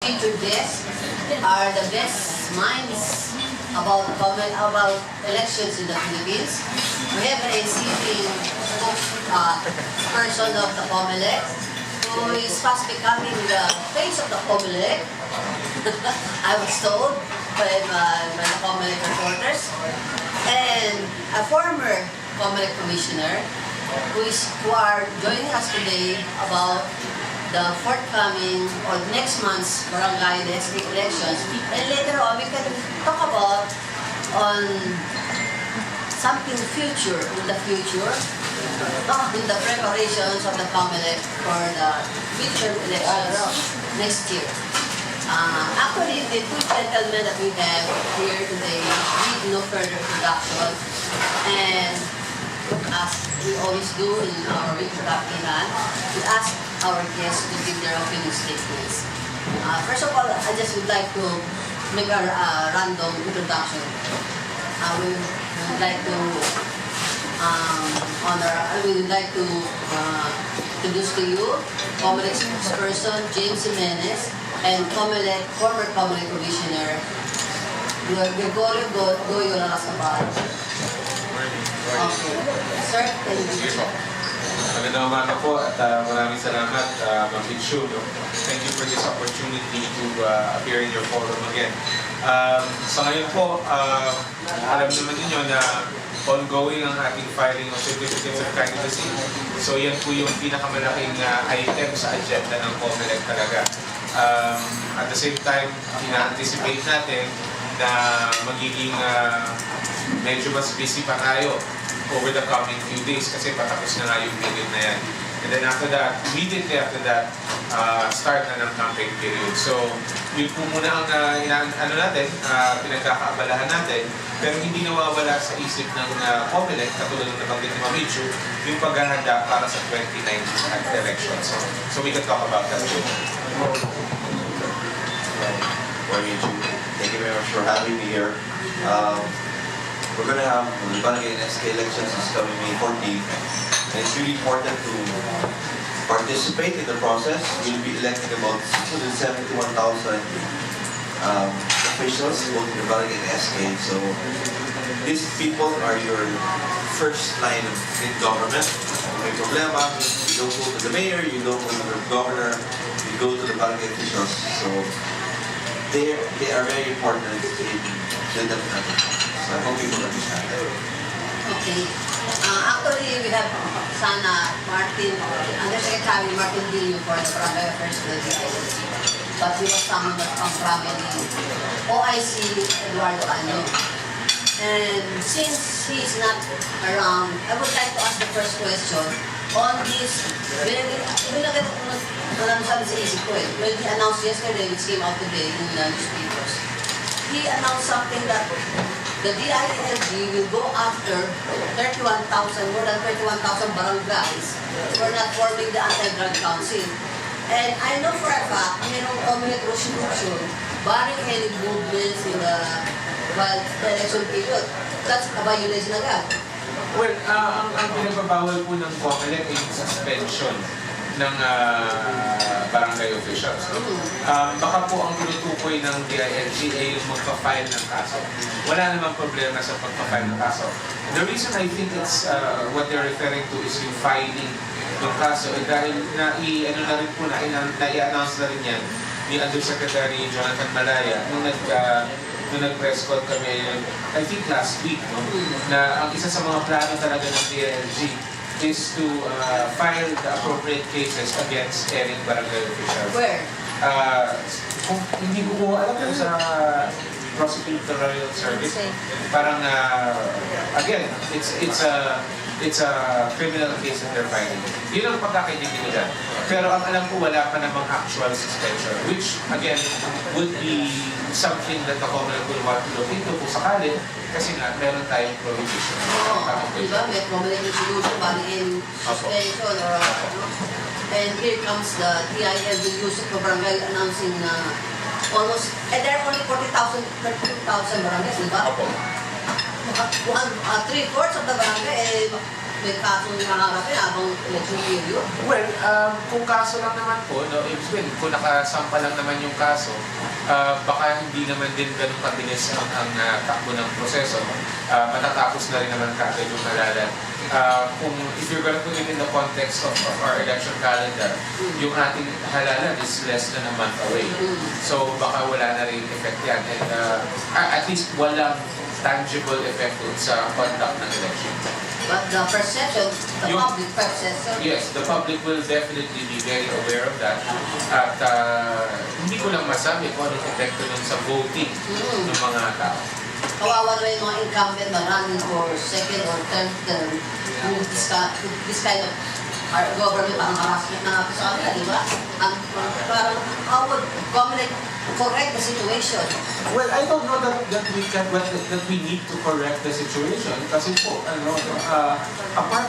Featured guests are the best minds about elections in the Philippines. We have a sitting spokesperson of the Comelec, who is fast becoming the face of the Comelec. I was told by the Comelec reporters, and a former Comelec commissioner who are joining us today about the forthcoming or next month's barangay district elections. And later on, we can talk about on something future, in the preparations of the Comelec for the midterm elections next year. Actually, the two gentlemen that we have here today need no further introduction. And as we always do in our Kapihan, we ask our guests to give their opening statements. First of all, I just would like to make a random introduction. We would like to introduce to you Comelec spokesperson James Jimenez and former Comelec commissioner Gregorio Larrazabal. Okay. Sir, thank you. Magandang umaga po at maraming salamat, Marichu. Thank you for this opportunity to appear in your forum again. Sa ngayon po, alam naman ninyo na ongoing ang ating filing of certificates of candidacy. So yan po yung pinakamalaking item sa agenda ng Comelec talaga. At the same time, ina-anticipate natin na magiging medyo mas busy pa tayo over the coming few days kasi patapos na nga yung period na yan. And then after that, immediately after that, start na ng campaign period. So, yun po muna ang pinagkakaabalahan natin, pero hindi nawawala sa isip ng Comelec, katulad ng nabanggit ni Marichu, yung paghahanda para sa 2019 election. So we can talk about that too. Marichu, thank you very much for having me here. We're going to have the barangay and SK elections is coming May 14th. And it's really important to participate in the process. We'll be electing about 671,000 officials, both in the barangay and SK. So these people are your first line in government. May problema, you don't go to the mayor, you don't go to the governor, you go to the barangay officials. So they are very important in the development. So I hope people understand that. Okay. Actually, we have Sana Martin, Undersecretary Martin Villo for the Barangay Affairs of the DILG. But he was someone that comes from the OIC Eduardo Ano. And since he is not around, I would like to ask the first question on this very, walang sabi sa isip ko eh. When he announced yesterday, which came out today in the newspapers, he announced something that the DILG will go after 31,000, more than 31,000 barangays for not forming the anti-drug council. And I know for a fact, mayroong Comelec resolution barring any movements in the election period. That's a violation agad. Well, ang pinagbabawal po ng Comelec ay suspension ng barangay officials. Baka po ang tinutukoy ng DILG ay yung magpa-file ng kaso. Wala namang problema sa pagpa-file ng kaso. The reason I think it's what they're referring to is yung filing ng kaso dahil na-i-announce na rin yan ni Undersecretary Jonathan Malaya nung nag-press call kami, I think last week, no? Na ang isa sa mga plano talaga ng DILG is to file the appropriate cases against any barangay official. Where? Hindi ko alam kung sa prosecutorial service. Parang, again, it's a criminal case that they're filing. Yun ang pagkakaintindi ko dyan. Pero ang alam ko, wala pa namang actual suspension, which, again, would be something that the Comelec will want to look into kung sakali, kasi nga, meron tayong prohibition. Diba? May Comelec resolution, barring suspension, or and here comes the DILG Yusuf of Barangay announcing na almost, there are only 32,000 barangays, diba? 3/4 of the barangay, may kasong nakaharapin habang election period. Well, kung kaso lang naman po, no, kung nakasampa lang naman yung kaso, baka hindi naman din ganun kabilis ang takbo ng proseso. Matatapos na rin naman kaagad yung halalan. Kung if you're going to put it in the context of our election calendar, yung ating halalan is less than a month away. So baka wala na rin effect yan. And at least walang tangible effect sa conduct ng election. But the perception, the public perception. Yes, the public will definitely be very aware of that. At hindi ko lang masabi kung anong epekto nun sa voting ng mga tao. Kawawa naman yung mga incumbent na running for second or third term with this kind of our government parang harassment na sa kanila, di ba? Parang how would Comelec correct the situation? Well, I don't know that we need to correct the situation kasi po apart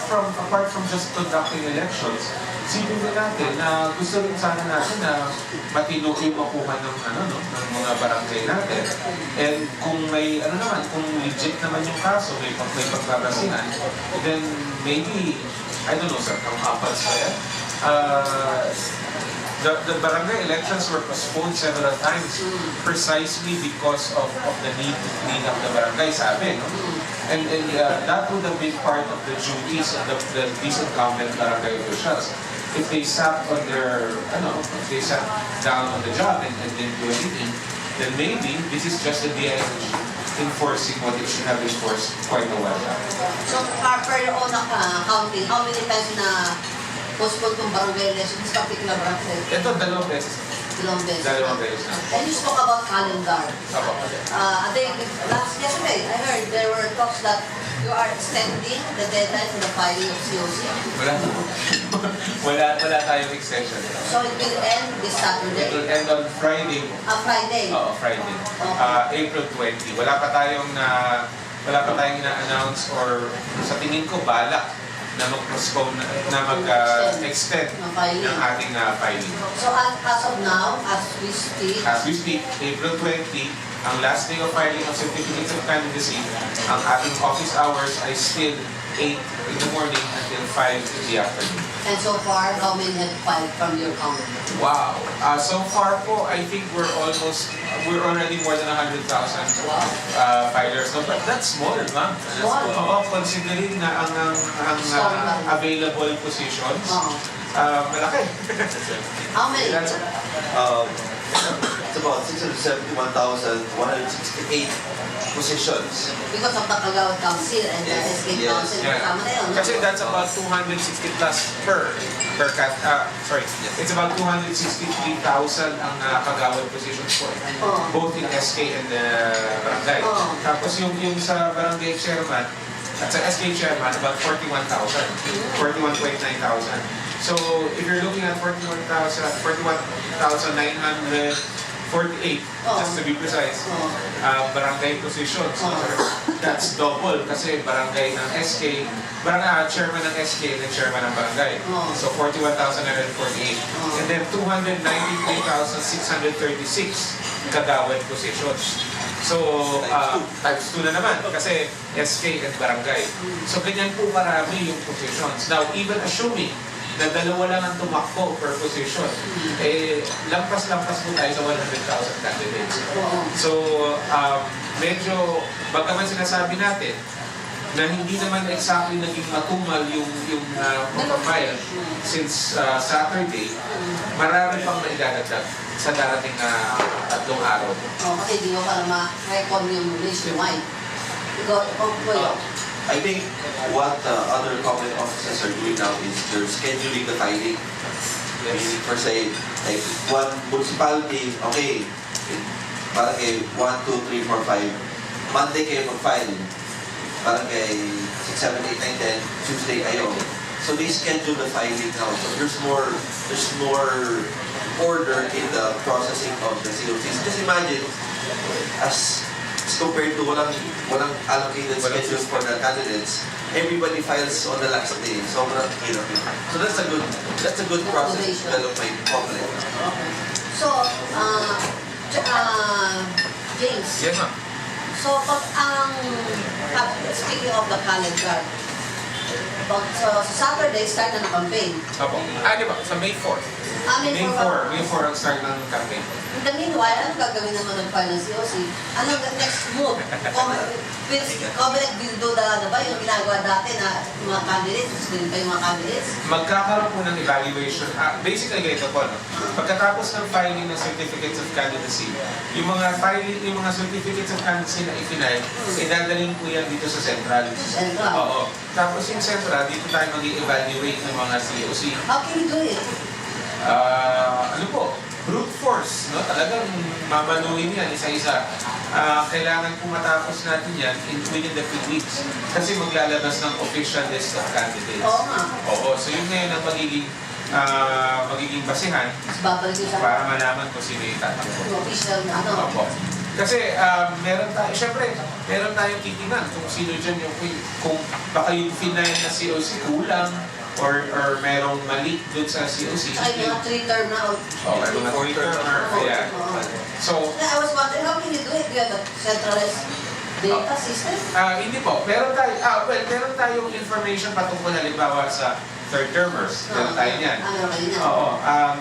from just conducting elections, sipin din natin na gusto rin sana natin na matino yung makuha ng ng mga barangay natin. And kung may kung legit naman yung kaso, may pagbabasihan, then maybe I don't know, sir, kung apat pa yan. The barangay elections were postponed several times precisely because of the need to clean up the barangay, sabi, no? And that would have been part of the duties of these incumbent barangay officials. If they sat on their, if they sat down on the job and didn't do anything, then maybe this is just the DILG enforcing what it should have enforced quite a while back. So, per your own accounting, how many times na postpone itong barangay election, this particular barangay? Ito, dalawang beses. Dalawang beses. Dalawang beses na. And you spoke about calendar. Yesterday, I heard there were talks that you are extending the deadline for the filing of COC. Wala tayong extension. So it will end this Saturday? It will end on Friday. Friday? Oo, Friday. April 20. Wala pa tayong ina-announce or sa tingin ko balak na mag-postpone, na mag-extend ng ating filing. So as of now, as we speak, April 20, ang last day of filing of certificates of candidacy, ang ating office hours ay still 8 in the morning until 5 in the afternoon. And so far, how many have filed from your company? Wow. So far po, I think we're already more than 100,000 filers. No, but that's small, ma'am. Small? Oo, considering na ang available positions, malaki. How many? It's about 671,168 positions. Because of the Kagawad Council and the SK Council, kasama na yun. Kasi that's about 260 plus it's about 263,000 ang kagawad positions po. Both in SK and the barangay. Tapos yung sa barangay chairman at sa SK chairman, about 41,900. So if you're looking at 41,948, just to be precise, barangay positions. That's double kasi barangay ng SK, chairman ng SK and chairman ng barangay. So 41,948. And then 293,636 kagawad positions. So, times 2 na naman kasi SK and barangay. So, ganyan po marami yung positions. Now, even assuming na dalawa lang ang tumakbo per position, lampas-lampas po tayo sa 100,000 candidates. So, medyo, bagaman sinasabi natin, na hindi naman exactly naging matumal yung profile since Saturday, marami pang maidadagdag sa darating na 3 araw. Kasi di ba para ma-record yung nationwide. I think what other Comelec officers are doing now is they're scheduling the filing. Meaning, per se, like one municipality, okay, parang kay 1, 2, 3, 4, 5, Monday kayo mag-file. Parang kay 6, 7, 8, 9, 10, Tuesday kayo. So they schedule the filing now. So there's more order in the processing of the COCs. Just imagine, as compared to walang allocated schedule for the candidates, everybody files on the last day. So that's a good process developed by Comelec. So, James. Yes, ma'am. So, pag speaking of the calendar, But sa Saturday, start na ng campaign. Opo. Di ba? Sa May 4. May 4 ang start ng campaign. In the meanwhile, anong gagawin naman ng final COC? Anong next move? Comelec will do the ba yung ginagawa dati na mga candidates, susunod pa yung mga candidates? Magkakaroon po ng evaluation. Basically, ganito po, no? Pagkatapos ng filing ng certificates of candidacy, yung mga certificates of candidacy na i-final, idadalhin po yan dito sa central. Central? Oo. Tapos yung central, dito tayo mag-evaluate ng mga COC. How can you do it? Ano po? Brute force, no? Talagang mamanuhin yan isa-isa. Kailangan po matapos natin yan within the 2 weeks. Kasi maglalabas ng official list of candidates. Oo nga. Oo. So yun ngayon ang magiging basihan Babalik yung sa para malaman kung sino yung tatakbo. official na ano. Opo. Kasi syempre, meron tayong titingnan kung sino dyan kung baka yung final na COC kulang or merong mali dun sa COC. Ay, mga 3-term na. May mga 3-term yeah. So, I was wondering, how can you do it? Do you have a centralized data system? hindi po. Meron tayong information patungkol halimbawa sa third-termers. Meron tayo niyan. Oo.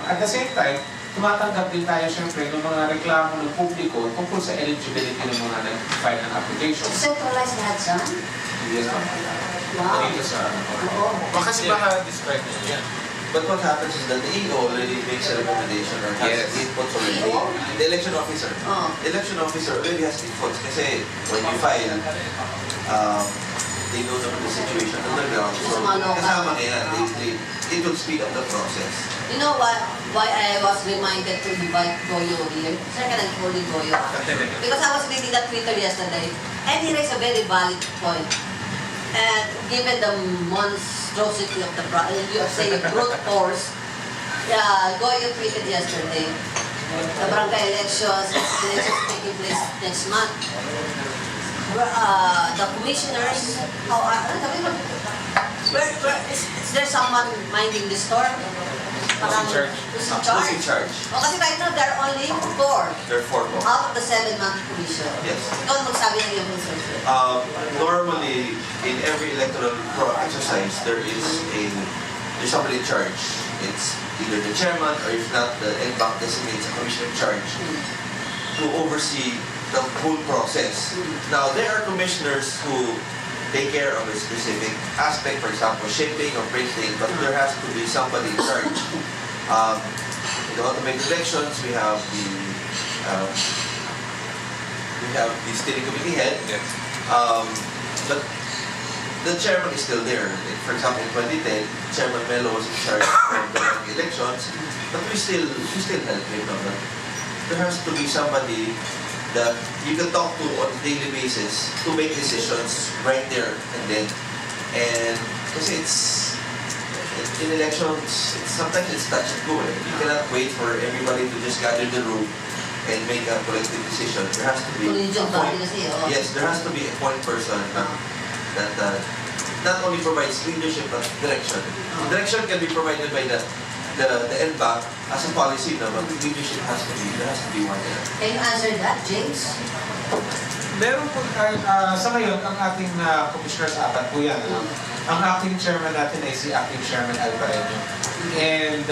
At the same time, tumatanggap din tayo siyempre ng mga reklamo ng publiko tungkol sa eligibility ng mga nag-file ng application. Centralized lahat dyan? Yes, ma'am. Wow. Dito sa Oo. kasi baka describe niya yan. But what happens is that the EO already makes a recommendation or has inputs already. The election officer. The election officer already has inputs kasi when you file, they know naman the situation on the ground. So, kasama na yan. It will speed up the process. You know what? Why I was reminded to invite Goyo here? Sir, can I call you Goyo? Because I was reading that Twitter yesterday, and he raised a very valid point. And given the monstrosity of the you are saying brute force, Goyo tweeted yesterday, the barangay elections taking place next month. The commissioners, is there someone minding the store? Who's in charge? Who's in charge? Kasi right now, there are only 4 There are 4 more. out of the 7-month commission. Yes. Ikaw magsabi ng iyong research. Normally, in every electoral exercise, there's somebody in charge. It's either the chairman or if not, the NBank designates a commissioner in charge to oversee the whole process. Now, there are commissioners who take care of a specific aspect, for example, shipping or printing, but there has to be somebody in charge. In the automated elections, we have the steering committee head, but the chairman is still there. For example, in 2010, Chairman Melo was in charge of the elections, but we still help him. There has to be somebody that you can talk to on a daily basis to make decisions right there and then. And kasi in elections, sometimes it's touch and go. You cannot wait for everybody to just gather the room and make a collective decision. There has to be a point. Yes, there has to be a point person that not only provides leadership but direction. Direction can be provided by the NBank as a policy, but leadership there has to be one there. Can you answer that, James? Meron po, sa ngayon, ang ating commissioners, 4 po yan. Ang acting chairman natin ay si acting chairman Alvareño. And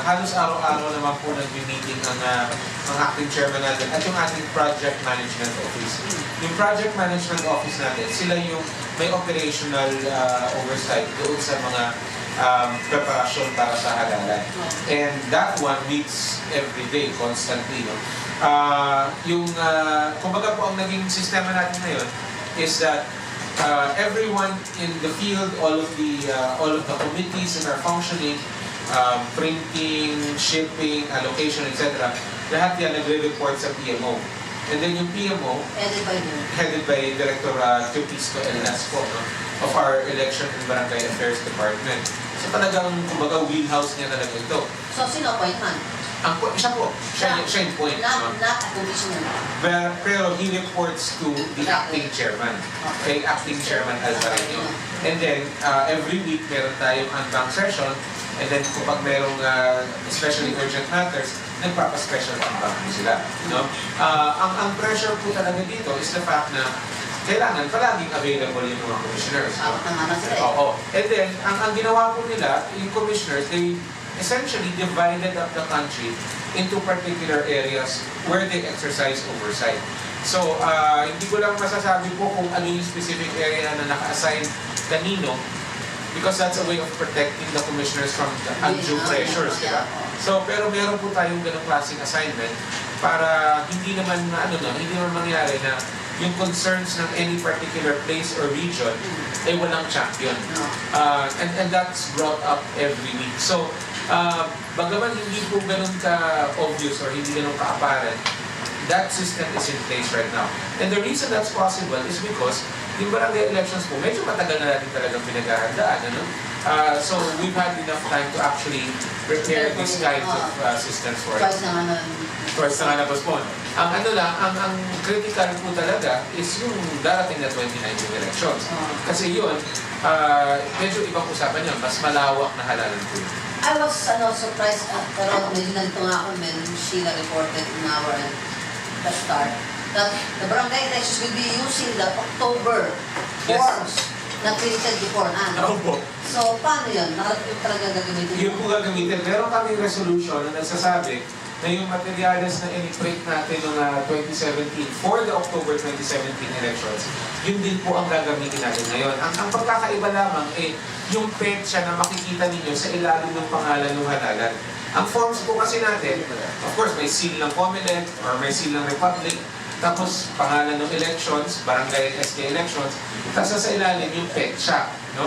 halos araw-araw naman po nag-meeting ang acting chairman natin at yung ating project management office. Yung project management office natin, sila yung may operational oversight doon sa mga preparasyon para sa halalan. And that one meets every day, constantly. No? Kumbaga po ang naging sistema natin ngayon is that everyone in the field, all of the committees that are functioning, printing, shipping, allocation, etc., lahat yan nagre-report sa PMO. And then yung PMO, headed by Director Chupisco Elasco, no, of our Election and Barangay Affairs Department. So talagang, kumbaga, wheelhouse niya talaga ito. So, sino appoint man? Siya po. Siya yung point. Not a commissioner. Pero he reports to the acting chairman. Kay acting chairman Alvareño. And then, every week, meron tayong unbank session. And then, kapag merong especially urgent matters, nagpapa-special unbank po sila. No? Ang pressure po talaga dito is the fact na kailangan palaging available yung mga commissioners. Tama na sila eh. Oo. And then, ang ginawa po nila, yung commissioners, they essentially divided up the country into particular areas where they exercise oversight. So, hindi ko lang masasabi po kung ano yung specific area na naka-assign kanino, because that's a way of protecting the commissioners from the undue pressures, di ba? So, pero meron po tayong ganong klaseng assignment para hindi naman mangyari na yung concerns ng any particular place or region ay walang champion. And that's brought up every week. So, bagaman hindi po ganun ka-obvious or hindi ganun ka-apparent, that system is in place right now. And the reason that's possible is because yung barangay elections po, medyo matagal na natin talagang pinaghahandaan. So we've had enough time to actually prepare this kind of systems for it. Twice na nga na-postpone. Ang critical po talaga is yung darating na 2019 elections. Kasi yun, medyo ibang usapan yun, mas malawak na halalan po yun. I was surprised, pero medyo nalito nga ako when Sheila reported in our start that the barangay elections will be using the October forms na printed before. So, paano yun? Yung talaga gagamitin? Yun po gagamitin. Meron kaming resolution na nagsasabi na yung materials na in-print natin noong 2017 for the October 2017 elections, yun din po ang gagamitin natin ngayon. Ang pagkakaiba lamang yung petsa na makikita ninyo sa ilalim ng pangalan ng halalan. Ang forms po kasi natin, of course, may seal ng Comelec or may seal ng Republic, tapos pangalan ng elections, barangay SK elections, tapos sa ilalim yung petsa. No?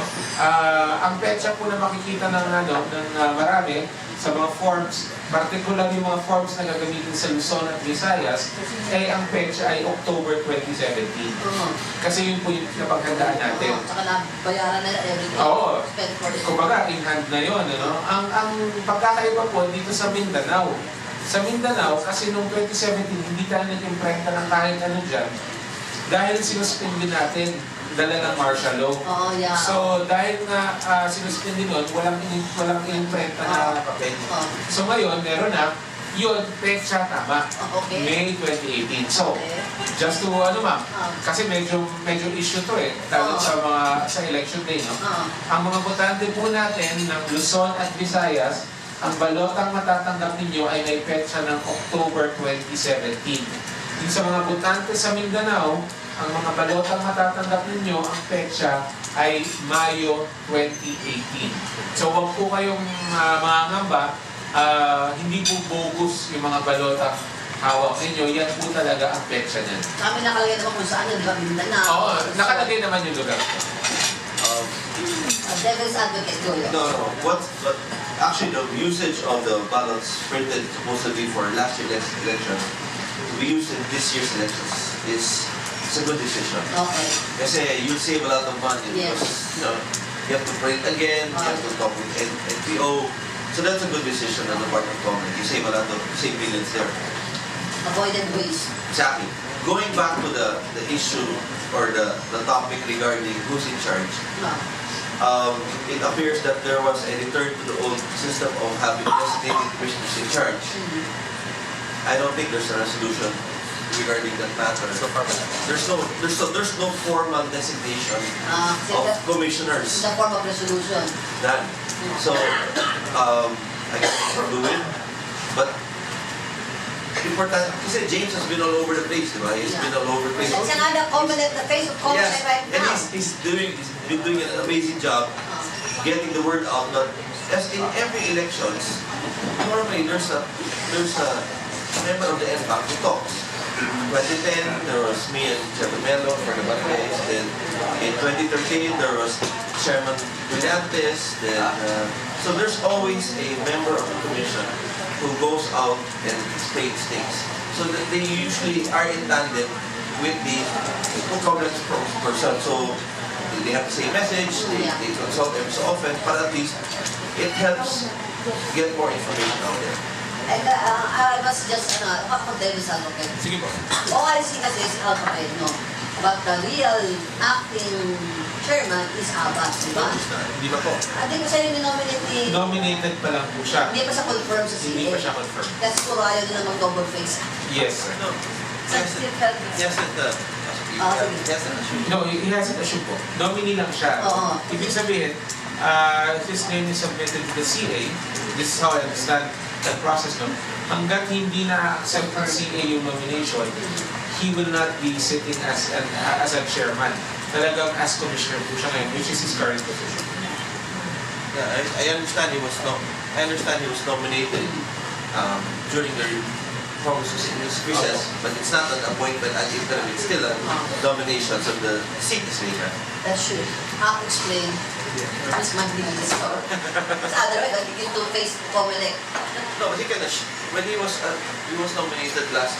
Ang petsa po na makikita ng marami sa mga forms, particular yung mga forms na gagamitin sa Luzon at Visayas, ang petsa ay October 2017. Kasi yun po yung napaghandaan natin. Saka nabayaran na everything. Oo. Kumbaga, in hand na yun. Ang pagkakaiba po dito sa Mindanao. Sa Mindanao, kasi noong 2017, hindi tayo nag-imprenta ng kahit ano dyan dahil sinuspindi natin dala ng martial law. So, dahil nga sinuspindi nun, walang imprenta na papel. So, ngayon, meron na, yun, petsa tama. May 2018. So, just to ma'am, kasi medyo issue to tawag sa election day, no? Ang mga botante po natin ng Luzon at Visayas, ang balotang matatanggap ninyo ay may petsa ng October 2017. Yung sa mga botante sa Mindanao, ang mga balotang matatanggap ninyo, ang petsa ay Mayo 2018. So huwag po kayong mangangamba, hindi po bogus yung mga balotang hawak ninyo, yan po talaga ang petsa niyan. Kami nakalagay naman kung saan yun, ba Mindanao? Oo, nakalagay naman yung lugar. Devil's advocate, go yun. No. Actually, the usage of the ballots printed supposedly for last year's election, we use in this year's elections it's a good decision. Okay. Kasi you save a lot of money because you have to print again, you have to talk with NPO. So that's a good decision on the part of government. You save billions there. Avoided waste. Exactly. Going back to the issue or the topic regarding who's in charge. It appears that there was a return to the old system of having designated commissioners in charge. I don't think there's a resolution regarding that matter. There's no formal designation of commissioners. In the form of resolution. None. So I guess we can do it. But important, kasi James has been all over the place, diba? He's been all over the place. Siya nga the face of Comelec right now. And he's been doing an amazing job getting the word out that as in every elections, normally there's a member of the NPAC who talks. In 2010, there was me and Chairman Melo for the barangays. Then in 2013, there was Chairman Villanueva. Then so there's always a member of the commission who goes out and states things. So that they usually are in tandem with the Comelec spokesperson. So they have the same message, they consult every so often, but at least it helps get more information out there. And I was just, ako Davis advocate. Sige po. All I see kasi is advocate, no? But the real acting chairman is Abbas, di ba? Hindi ba po? Hindi ko siya yung nominate ni... Nominated pa lang po siya. Hindi pa siya confirm sa CA. Hindi pa siya confirm. Kasi puro ayaw nila mag-double face. Yes, sir. No. Yes, He has an issue. No, he hasn't assumed po. Nominee lang siya. Oo. Ibig sabihin, his name is submitted to the CA. This is how I understand the process. No? Hanggat hindi na-accept ng CA yung nomination, he will not be sitting as a chairman. Talagang as commissioner po siya ngayon, which is his current position. Yeah, I understand he was nominated during the recess, but it's not an appointment ad interim. It's still a nomination, so the seat is vacant. That should explain Miss Magdalene story. Because otherwise, I begin to face Comelec. No, but he can. When he was nominated last,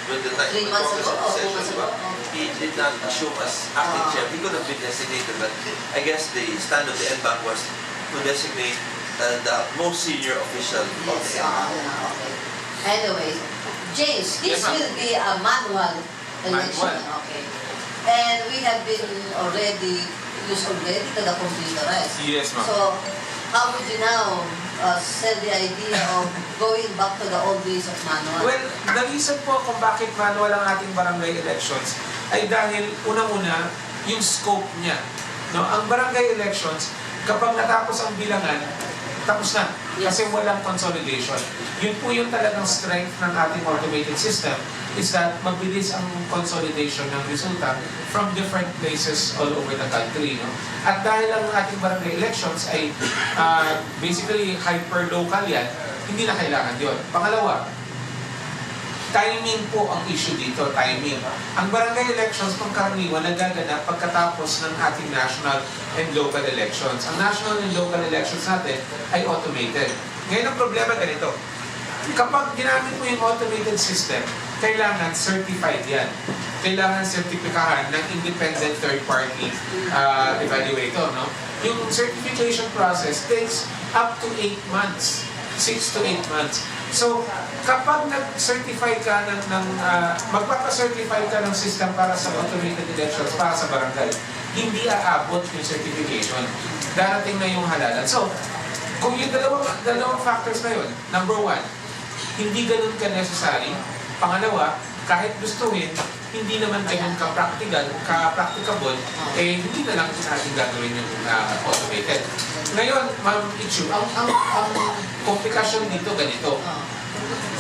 when the time 3 months ago, or 2 session, months ago. he did not assume as acting chair. He could have been designated, but I guess the stand of the NBank was to designate the most senior official of Yes, the NBank. okay. Anyway, James, this Yes, ma'am. will be a manual election. Manual. Okay. And we have been already used already to the computerized. Yes, ma'am. So, how would you now sell the idea of going back to the old days of manual? Well, the reason po kung bakit manual ang ating barangay elections ay dahil unang-una, yung scope niya. No? Ang barangay elections, kapag natapos ang bilangan, tapos na. Kasi walang consolidation. Yun po yung talagang strength ng ating automated system is that mabilis ang consolidation ng resulta from different places all over the country. No? At dahil ang ating barangay elections ay basically hyper-local yan, hindi na kailangan yun. Pangalawa, timing po ang issue dito, timing. Ang barangay elections pangkaraniwan nagaganap pagkatapos ng ating national and local elections. Ang national and local elections natin ay automated. Ngayon ang problema ganito. Kapag ginamit mo yung automated system, kailangan certified yan. Kailangan sertipikahan ng independent third-party evaluator. No? Yung certification process takes up to 8 months. 6 to 8 months. So, kapag nag-certify ka magpapa-certify ka ng system para sa automated elections, para sa barangay, hindi aabot yung certification. Darating na yung halalan. So, kung yung dalawang factors na yun, number 1, hindi ganun ka-necessary. Pangalawa, kahit gustuhin, hindi naman ganun ka-practicable, hindi na lang natin gagawin yung automated. Ngayon, Ma'am Ichu, ang komplikasyon dito ganito.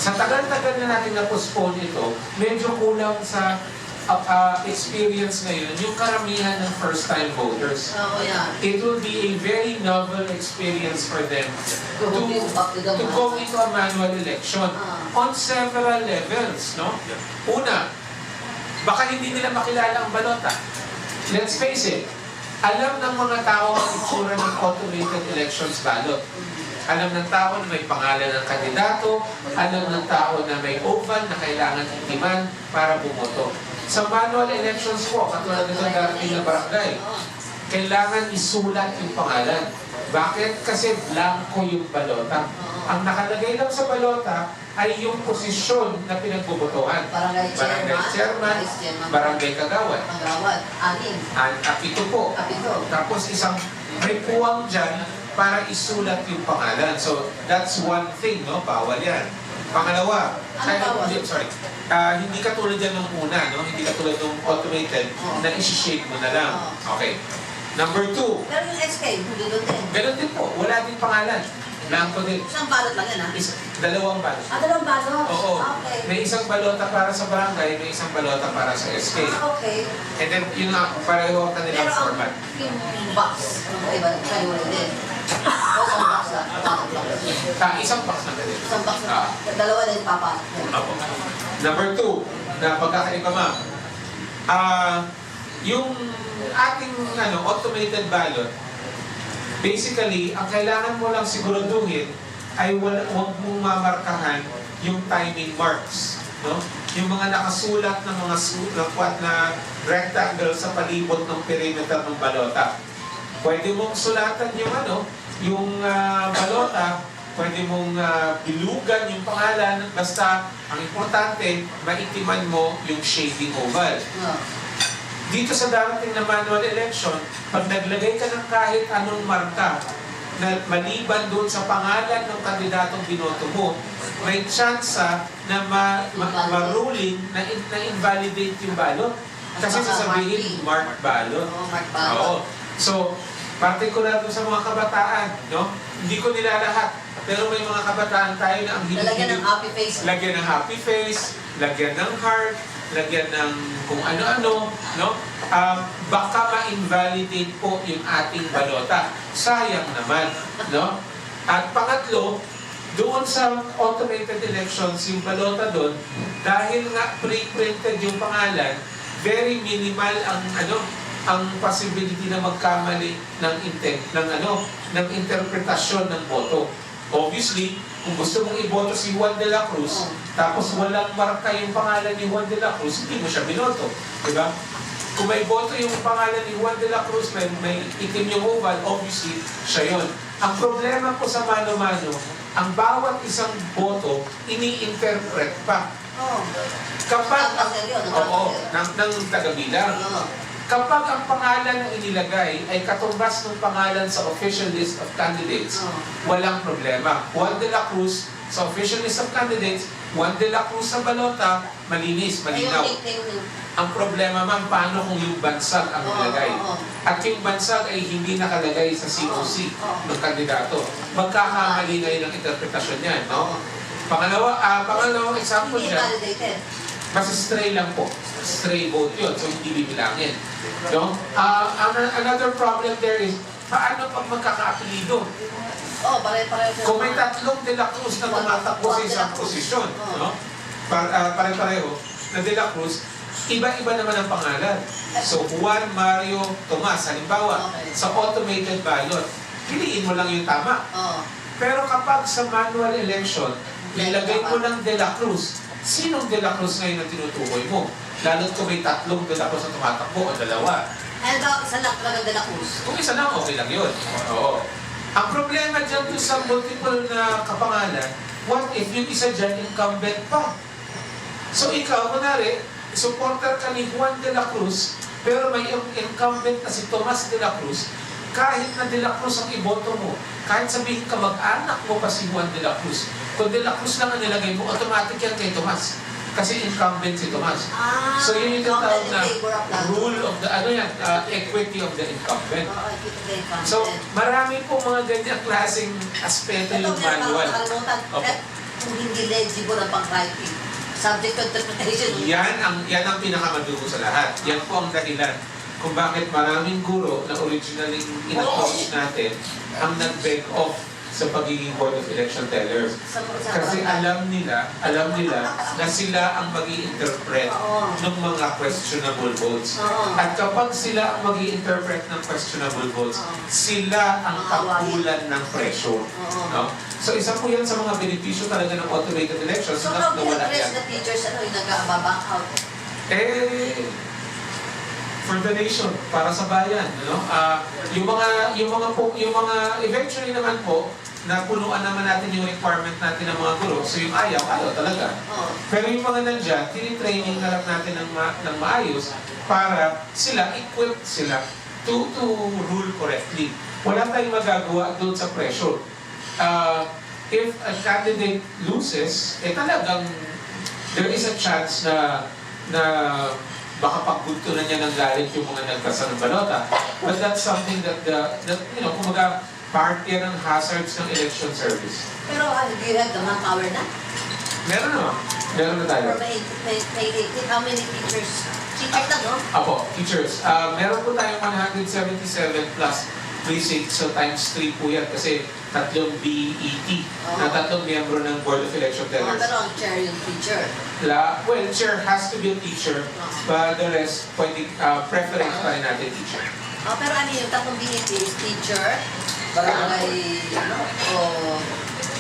Sa tagal-tagal na natin na-postpone ito, medyo kulang sa experience ngayon yung karamihan ng first-time voters. It will be a very novel experience for them to go into a manual election on several levels. No? Una, baka hindi nila makilala ang balota. Let's face it, alam ng mga tao ang itsura ng automated elections ballot. Alam ng tao na may pangalan ng kandidato, alam ng tao na may oval na kailangan itiman para bumoto. Sa manual elections po, katulad nito darating na barangay, kailangan isulat yung pangalan. Bakit? Kasi blanco yung balota. Ang nakalagay lang sa balota ay yung posisyon na pinagbubotohan. Barangay chairman, barangay kagawad. Ito po. Tapos isang may puwang dyan para isulat yung pangalan. So, that's one thing, no? Bawal yan. Pangalawa, hindi katulad yan nung una, no? Hindi katulad nung automated na isi-shake mo na lang. Okay. Number 2. Pero yung SK, hindi doon din. Ganun din po. Wala din pangalan. Blanco din. Isang balot lang yan, ha? Dalawang balot. Dalawang balot? Oo. Okay. May isang balota para sa barangay, may isang balota para sa SK. Okay. And then, yun nga, pareho ang kanilang format. Yung box, iba, kayo din. O, isang box lang. Isang box na din. Isang box na. Dalawa na yung papasok. Number 2, na pagkakaiba ma'am. Yung ating automated ballot, basically, ang kailangan mo lang siguraduhin ay huwag mong mamarkahan yung timing marks. No? Yung mga nakasulat ng mga na rectangle sa palibot ng perimeter ng balota. Pwede mong sulatan yung balota, pwede mong bilugan yung pangalan, basta ang importante, maitiman mo yung shading oval. Dito sa darating na manual election, pag naglagay ka ng kahit anong marka na maliban doon sa pangalan ng kandidatong binoto mo, may chance na ma-ruling na invalidate yung ballot. Kasi sasabihin, Mark Balot. Oo, Mark Balot. Oo. So, particular doon sa mga kabataan, no? Hindi ko nila lahat. Pero may mga kabataan tayo na ang Lalagyan ng happy face. Lagyan ng happy face, lagyan ng heart, lagyan ng kung ano-ano, no? Baka ma-invalidate po yung ating balota. Sayang naman, no? At pangatlo, doon sa automated elections, yung balota doon, dahil nga pre-printed yung pangalan, very minimal ang possibility na magkamali ng intent, ng interpretasyon ng boto. Obviously, kung gusto mong iboto si Juan de la Cruz, tapos walang marka yung pangalan ni Juan de la Cruz, hindi mo siya binoto. Diba? Kung may boto yung pangalan ni Juan de la Cruz, may itim yung oval, obviously, siya yun. Ang problema ko sa mano-mano, ang bawat isang boto, ini-interpret pa. Kapag ng taga-bilang. Kapag ang pangalan na inilagay ay katumbas ng pangalan sa official list of candidates, walang problema. Juan de la Cruz sa official list of candidates, Juan de la Cruz sa balota, malinis, malinaw. Ang problema man, paano kung yung bansag ang nilagay? At yung bansag ay hindi nakalagay sa COC ng kandidato. Magkakamali ngayon ang interpretasyon niyan, no? Pangalawang example niya, mas stray lang po. Stray vote yun, so hindi bibilangin. No? Another problem there is, paano pag magkakaapelido? Kung may tatlong de la Cruz na tumatakbo sa isang posisyon, no? Pare-pareho na de la Cruz, iba-iba naman ang pangalan. So, Juan, Mario, Tomas, halimbawa, sa automated ballot, piliin mo lang yung tama. Pero kapag sa manual election, ilagay mo ng de la Cruz, sinong de la Cruz ngayon ang tinutukoy mo? Lalo't kung may tatlong de la Cruz na tumatakbo o dalawa. Isa lang talaga de la Cruz. Kung isa lang, okay lang yun. Oo. Ang problema dyan to sa multiple na kapangalan, what if yung isa dyan incumbent pa? So ikaw, kunwari, supporter ka ni Juan de la Cruz, pero may incumbent na si Tomas de la Cruz, kahit na de la Cruz ang iboto mo, kahit sabihin ka mag-anak mo pa si Juan de la Cruz, kung de la Cruz lang ang nilagay mo, automatic yan kay Tomas. Kasi incumbent si Tomas. So yun yung tawag na rule of the, equity of the incumbent. So marami po mga ganyang klaseng aspeto yung manual. Kung hindi legible ang pang-writing, subject to interpretation. Yan ang pinakamadugo sa lahat. Yan po ang dahilan kung bakit maraming guro na originally in-approach natin ang nag-beg off sa pagiging Board of Election Tellers. Kasi alam nila na sila ang mag-i-interpret ng mga questionable votes. At kapag sila ang mag-i-interpret ng questionable votes, sila ang kapulan ng pressure. No? So isa po yan sa mga benepisyo talaga ng automated elections. So how do you address the teachers yung nag-back out? For the nation, para sa bayan, yung mga eventually naman po na punuan naman natin yung requirement natin ng mga guro. So yung ayaw talaga. Pero yung mga nandiyan, tinitraining na lang natin ng maayos para equipped sila to rule correctly. Wala tayong magagawa doon sa pressure. If a candidate loses, talagang there is a chance na baka pagbunto na niya ng galit yung mga nagkasa ng balota. But that's something that kumaga, part yan ng hazards ng election service. Pero do you have the manpower na? Meron naman. Meron na tayo. How many teachers? Teachers na, no? Apo, teachers. Meron po tayong 177 plus precincts, so times 3 po yan kasi tatlong BET na tatlong miyembro ng Board of Election Tellers. Pero ang chair yung teacher. Well, chair has to be a teacher, but the rest, preference pa rin natin teacher. Pero ano yung tatlong BET is teacher, barangay,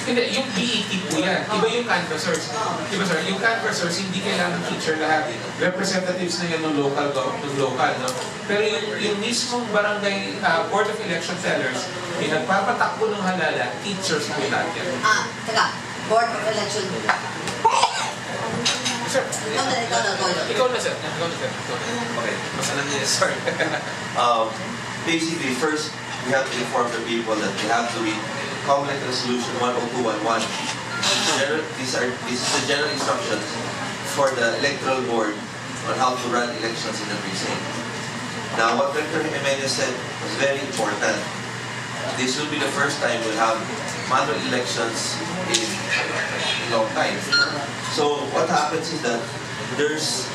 Hindi, yung BET po yan. Iba yung canvassers. Diba sir, yung canvassers, hindi kailangan teacher lahat. Representatives na yan ng local, no? Pero yung mismong barangay Board of Election Tellers, yung nagpapatakbo ng halala, teachers po lahat yan. Teka, Board of Election. Sir, Ikaw na, sir. Okay, mas alam niya, sorry. Basically, first, we have to inform the people that they have to read Comelec Resolution 10211. This is the general instructions for the Electoral Board on how to run elections in the precinct. Now, what Director Jimenez said was very important. This will be the first time we'll have manual elections in a long time. So what happens is that there's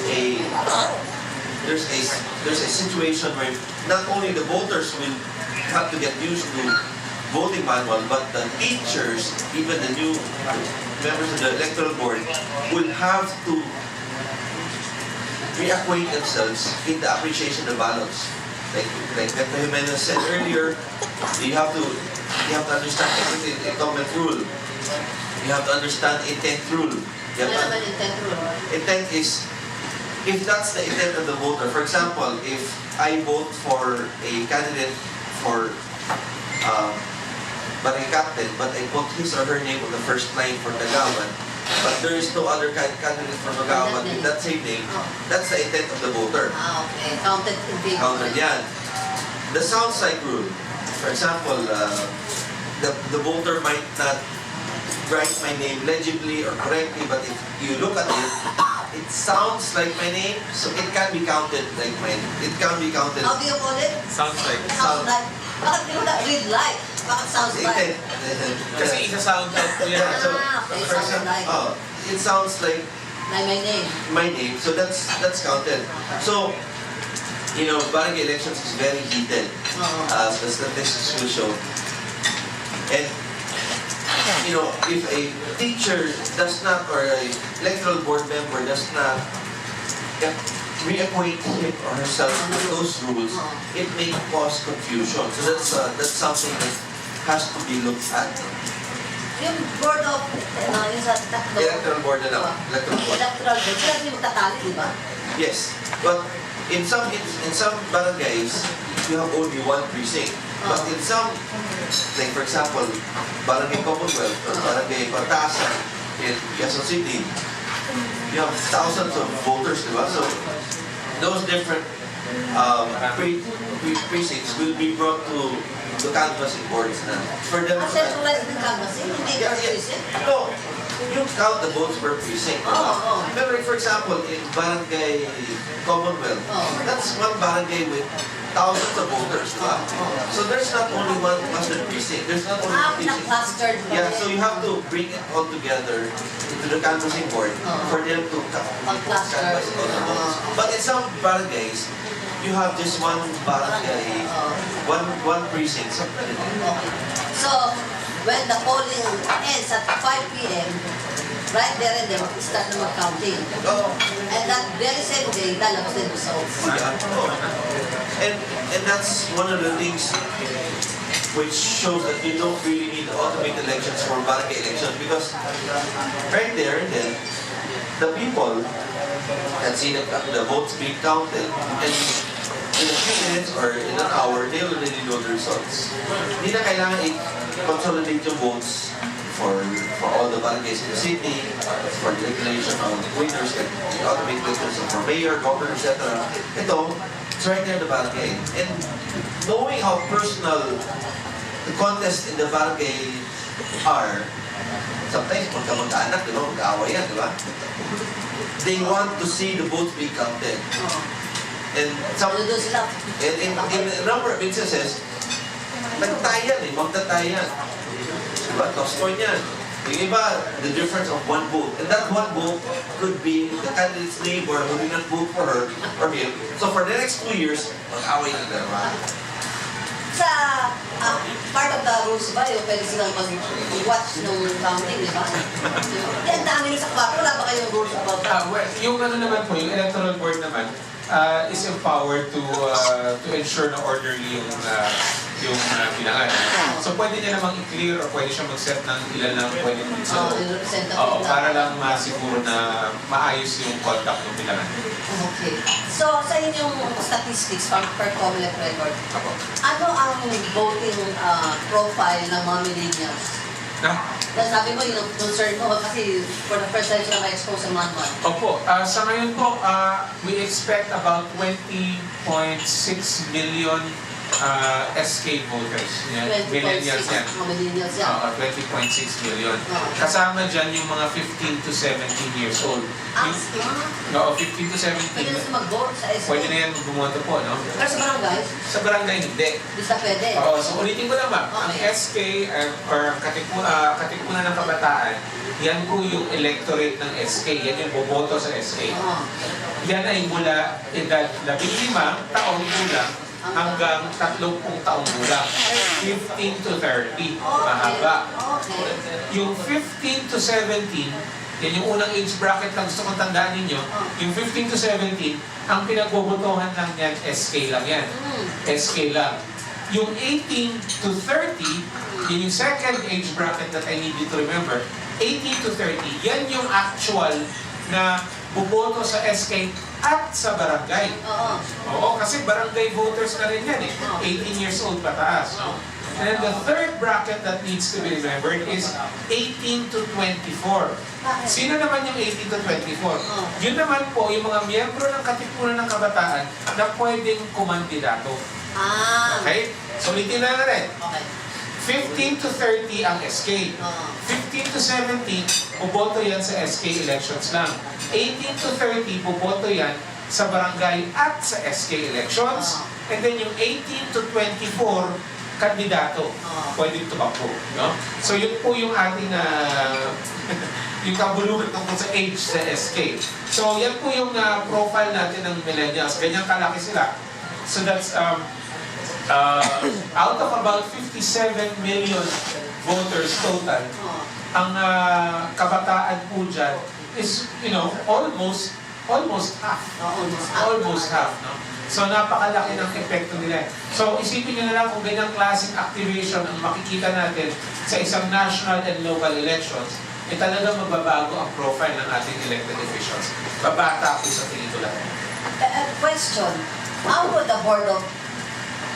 a situation where not only the voters will have to get used to voting manual, but the teachers, even the new members of the electoral board, will have to reacquaint themselves in the appreciation of ballots. Like Dr. Jimenez said earlier, you have to understand everything, incumbent rule. You have to understand intent rule. You have to, intent is, if that's the intent of the voter, for example, if I vote for a candidate for barangay captain, but I put his or her name on the first line for Tagawan, but there is no other candidate for Tagawan with that same name, that's the intent of the voter. Ah, okay. Counted in the... Counted yan. The sound side rule, for example, the voter might not write my name legibly or correctly, but if you look at it, it sounds like my name, so it can be counted like mine. It can be counted. How do you call it? Sounds like. Sounds like. Bakit di mo na read like? Bakit sounds like? Kasi isa-sound out ko yan. So, okay, for sounds example, like. it sounds like Like my name. my name, so that's counted. So, you know, barangay elections is very heated, as the statistics will show. And, you know, if a teacher does not, or a electoral board member does not reacquaint him or herself with those rules, it may cause confusion. So that's something that has to be looked at. Yung board of, yung sa tatlo. Electoral board na lang. Electoral board. Electoral board. Sila yung magtatali, di ba? Yes, but in some barangays, you have only one precinct. But in some, like for example, Barangay Commonwealth or Barangay Pantasa in Quezon City, you have thousands of voters, di ba? So those different precincts will be brought to the canvassing boards na for them. Centralized ng canvassing, hindi ka precinct? No, you count the votes per precinct. Remember, for example, in Barangay Commonwealth, that's one barangay with thousands of voters. So there's not only one clustered precinct. There's not only one precinct. Clustered. Yeah, so you have to bring it all together into the canvassing board for them to canvass all the votes. But in some barangays, you have just one barangay, one precinct. So, So, when the polling ends at 5 p.m., right there and there, start na mag-counting. And that very same day, lalabas din results. And that's one of the things which shows that you don't really need automate elections for barangay elections, because right there and then, the people can see the votes being counted, and in a few minutes or in an hour, they already know the results. Hindi na kailangan i-consolidate yung votes for all the barangays in the city, for the declaration of winners, and the automate elections for mayor, governor, etc. Ito, it's right there in the barangay. And knowing how personal the contest in the barangay are, sometimes magkamag-anak, di ba? Mag-aaway yan, di ba? They want to see the votes being counted. And in a number of instances, nagtayan magtatayan. Diba? Toskoy niyan. Yung iba, the difference of one vote. And that one vote could be the candidate's neighbor who did not vote for her or him. So for the next 2 years, mag-away na naman. Sa part of the rules ba, yung pwede silang mag-watch ng counting, di ba? Yan, dami nyo sa kwarto. Wala ba kayong rules about that? Well, yung ano naman po, yung electoral board naman, is empowered to ensure na orderly yung bilangan. So pwede niya namang i-clear or pwede siya mag-set ng ilan lang pwede sa loob. Para lang masiguro na maayos yung conduct ng bilangan. Okay. So sa inyong statistics per Comelec record, ano ang voting profile ng mga millennials? Sabi mo yung concern mo kasi for the first time sila ma-expose sa manual. Opo. Sa ngayon po, we expect about 20.6 million SK voters. Yan. Millennials yan. Millennials yan. 20.6 million. Kasama dyan yung mga 15 to 17 years old. Ah, 15 to 17. pwede na siya mag-vote sa SK. Pwede na yan bumoto po, no? Pero sa barangay, Sa barangay, hindi. di sa pwede. Oo, so ulitin ko lang ma'am, ang Okay. SK or Katipunan ng Kabataan, yan po yung electorate ng SK, yan yung boboto sa SK. Oo. Yan ay mula edad 15 taon gulang hanggang 30 taong gulang. 15 to 30, mahaba. Okay. Yung 15 to 17, yan yung unang age bracket lang gusto kong tandaan ninyo. Yung 15 to 17, ang pinagbobotohan lang yan, SK lang yan. SK lang. Yung 18 to 30, yun yung second age bracket that I need you to remember. 18 to 30, yan yung actual na buboto sa SK at sa barangay. Oo. Oo, kasi barangay voters na rin yan eh. 18 years old pataas. No? And then the third bracket that needs to be remembered is 18 to 24. Sino naman yung 18 to 24? Yun naman po yung mga miyembro ng Katipunan ng Kabataan na pwedeng kumandidato. Ah. Okay? So ulitin na rin. Okay. 15 to 30 ang SK. 15 to 17, buboto yan sa SK elections lang. 18 to 30, buboto yan sa barangay at sa SK elections. And then yung 18 to 24, kandidato. Pwede tumakbo. No? So yun po yung ating yung kabulugan tungkol sa age sa SK. So yan po yung profile natin ng millennials. Ganyan kalaki sila. So that's out of about 57 million voters total, ang kabataan po dyan is, almost half. Almost half, no? So, napakalaki ng epekto nila. So, isipin nyo na lang kung ganyang klaseng activation ang makikita natin sa isang national and local elections, talagang magbabago ang profile ng ating elected officials. Babata po sa pelikula. Question, how would the board of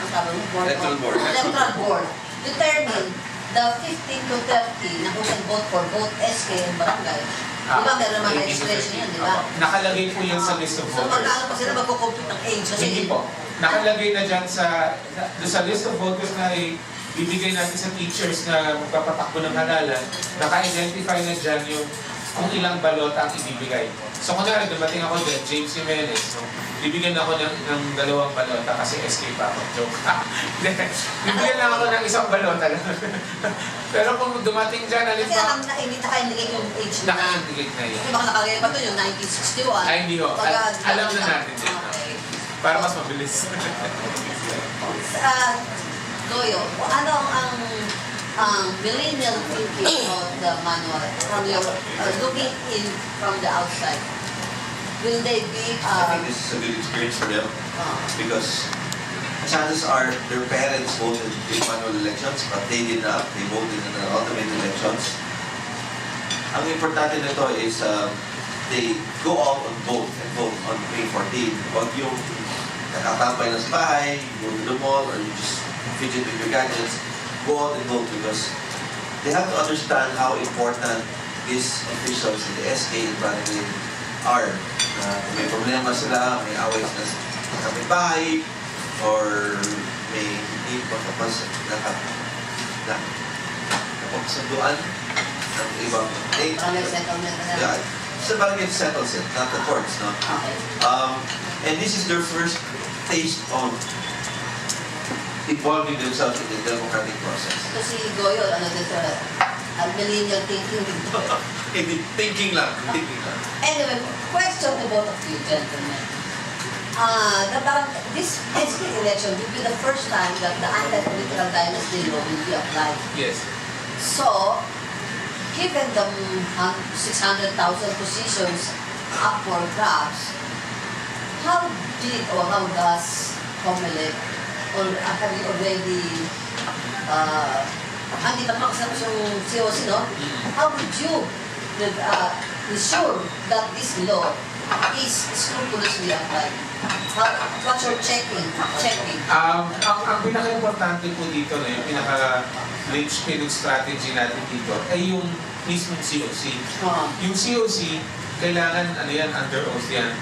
Electoral board. Electoral board determine the 15 to 30 na who can vote for both SK and barangay? Di ba meron naman registration yan, di ba? Nakalagay po yan sa list of So voters. magkano pa sila magko-compute ng age? Kasi Hindi po. Nakalagay na dyan sa list of voters na ibibigay natin sa teachers na magpapatakbo ng halalan, naka-identify na dyan yung kung ilang balota ang ibibigay. So kunwari, dumating ako dyan, James Jimenez, so, bibigyan ako ng 2 balota kasi SK pa ako. Joke. Bibigyan lang ako ng 1 balota. Pero kung dumating dyan, kasi alam na hindi naka-indicate yung age na. naka-indicate na yun. Kasi baka nakalagay pa ito yung 1961. Ay, hindi ho. Alam na natin din. Okay. Para mas mabilis. Goyo, ano ang millennial thinking of the manual from your looking in from the outside? Will they be I think this is a good experience for them because chances are their parents voted in manual elections but they did not. They voted in the ultimate elections. Ang importante nito is they go out and vote on May 14. Huwag yung nakatambay na sa bahay, you go to the mall, or you just fidget with your gadgets. Go out and vote because they have to understand how important these officials in the SK and barangay are. Kung may problema sila, may away sila sa kapitbahay, or may hindi pa kapag napagsunduan ng ibang state. barangay settlement na Yeah, sa barangay settles it, not the courts, no? Okay. And this is their first taste of involving themselves in the democratic process. Ito si Goyo, dito, millennial thinking dito. Hindi, thinking lang. Anyway, question to both of you, gentlemen. This SK election will be the first time that the anti-political dynasty law will be applied. Yes. So, given the 600,000 positions up for grabs, how does Comelec, or have you already, hindi pa makasama yung COC, no? How would you ensure that this law is scrupulously applied? What's your checking? Ang pinaka-importante po dito na yung pinaka-linchpin strategy natin dito ay yung mismong COC. Yung COC, kailangan under oath yan.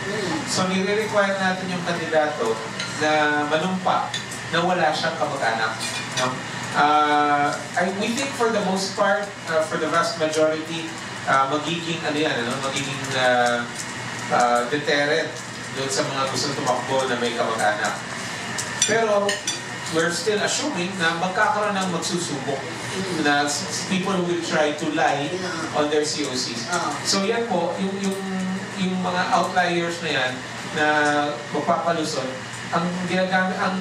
So nire-require natin yung kandidato na manumpa na wala siyang kamag-anak. No? We think for the most part, for the vast majority, magiging magiging deterrent doon sa mga gusto tumakbo na may kamag-anak. Pero we're still assuming na magkakaroon ng magsusubok na people will try to lie on their COCs. So yan po, yung mga outliers na yan na magpapalusot, ang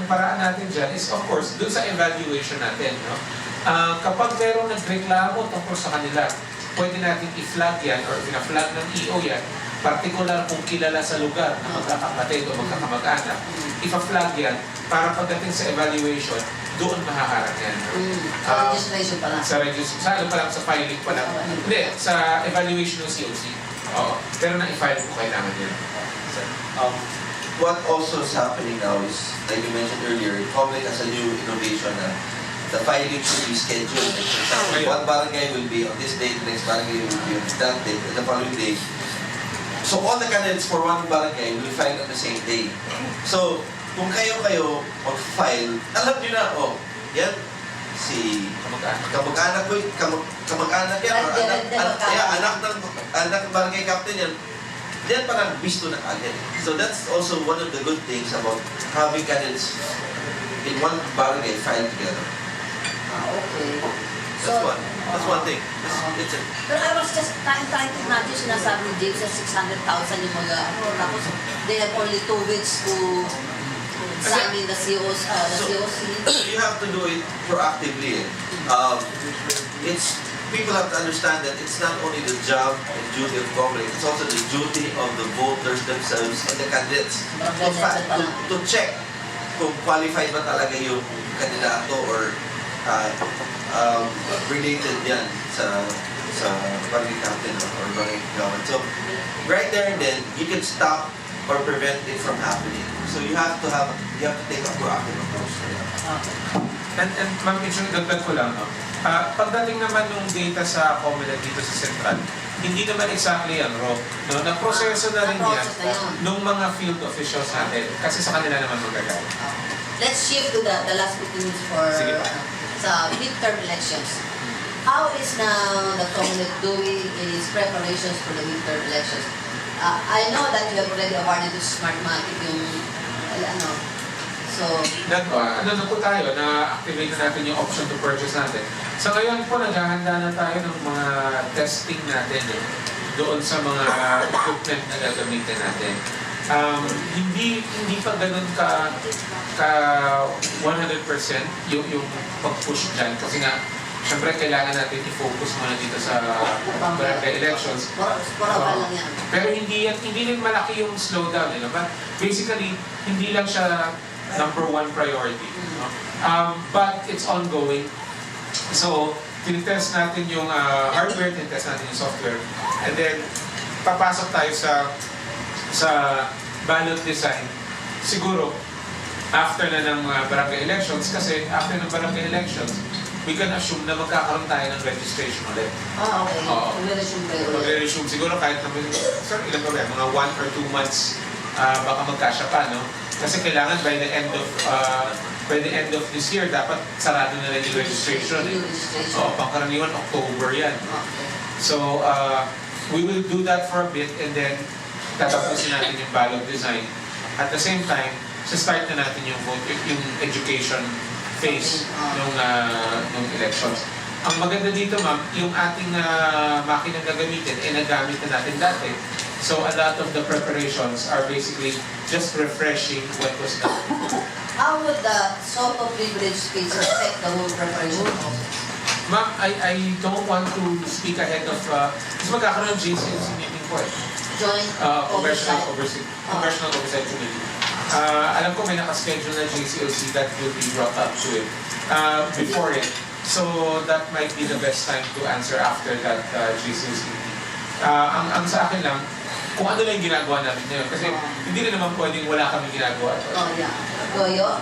paraan natin dyan is of course doon sa evaluation natin. No? Kapag mayroong nagreklamo tungkol sa kanila, pwede natin i-flag yan or pina-flag ng EO yan, particular kung kilala sa lugar na magkakapatid o magkakamag-anak, ipa-flag yan para pagdating sa evaluation, doon mahaharap yan. Sa registration pa lang. Sa registration, sa filing pa lang. Hindi, sa evaluation ng COC. Oo. Pero na-i-file ko kailangan yan. What also is happening now is, like you mentioned earlier, Comelec has a new innovation na the filing should be scheduled. Like, for example, one barangay will be on this date, the next barangay will be on that date, and the following day. So all the candidates for one barangay will file on the same day. So, kung kayo mag-file, alam nyo na, yan, si kamag-anak ko, kamag-anak yan, or anak ng barangay captain yan, yan parang bisto na agad. So that's also one of the good things about having candidates in one barangay file together. Okay. That's one thing. But I was just trying to imagine sinasabi ni James na 600,000 yung mga tapos they have only 2 weeks to examine the COC. You have to do it proactively. People have to understand that it's not only the job and duty of Comelec, it's also the duty of the voters themselves and the candidates to check kung qualified ba talaga yung kandidato or related yan sa barangay captain or barangay government. So right there and then, you can stop or prevent it from happening. So you have to take a proactive approach to that. And ma'am, dagdag ko lang, no? Pagdating naman ng data sa Comelec dito sa Central, hindi naman exactly yan, Rob. No? Naproseso na rin yan ng mga field officials natin kasi sa kanila naman magagawa. Let's shift to the last 15 minutes for sa midterm elections. How is now the Comelec doing in its preparations for the midterm elections? I know that you have already awarded to Smartmatic yung so na po tayo, na-activate na natin yung option to purchase natin. So ngayon po, naghahanda na tayo ng mga testing natin doon sa mga equipment na gagamitin natin. Hindi pa ganun ka 100% yung pag-push dyan kasi nga siyempre kailangan natin i-focus muna dito sa barangay elections. Pero hindi rin malaki yung slowdown. But basically, hindi lang siya number 1 priority. But it's ongoing. So, tinitest natin yung hardware, tinitest natin yung software, and then papasok tayo sa ballot design. Siguro, after na ng barangay elections, kasi after ng barangay elections, we can assume na magkakaroon tayo ng registration ulit. Okay. Magre-resume siguro kahit naman, sir, ilan pa ba? Mga 1 or 2 months baka magkasya pa, no? Kasi kailangan by the end of this year, dapat sarado na rin yung registration. Pangkaraniwan, October yan. So, we will do that for a bit and then tatapusin natin yung ballot design. At the same time, start na natin yung education phase ng elections. Ang maganda dito, ma'am, yung ating makinang gagamitin, nagamit na natin dati. So a lot of the preparations are basically just refreshing what was done. How would the SOTO privilege space affect the whole preparation process? Ma'am, I don't want to speak ahead of... Kasi magkakaroon ng JCOC meeting po Joint Congressional Oversight Committee. Alam ko may nakaschedule na JCOC that will be brought up to it before it. So that might be the best time to answer after that JCOC meeting. Ang sa akin lang, kung ano lang yung ginagawa namin ngayon. Kasi hindi rin naman pwedeng wala kami ginagawa. Goyo?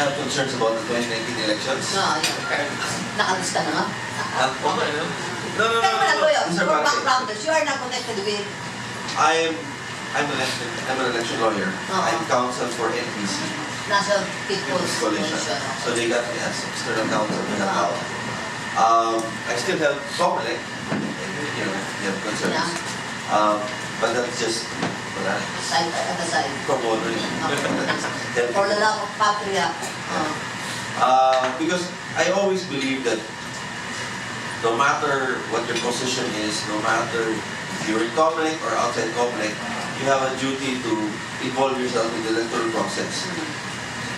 Have concerns about the 2019 elections? Nakalista na nga? No. Goyo, Mr. for Barangay. backgrounders, you are not connected with... I am I'm an election lawyer. I'm counsel for NPC. National People's Coalition. Coalition. So they got me as external counsel in Davao. I still help Comelec, you have concerns. Yeah. But that's just, wala. Side, at the side. Pro bono yun. For the love of patria. Because I always believe that no matter what your position is, no matter if you're in Comelec or outside Comelec, you have a duty to involve yourself in the electoral process.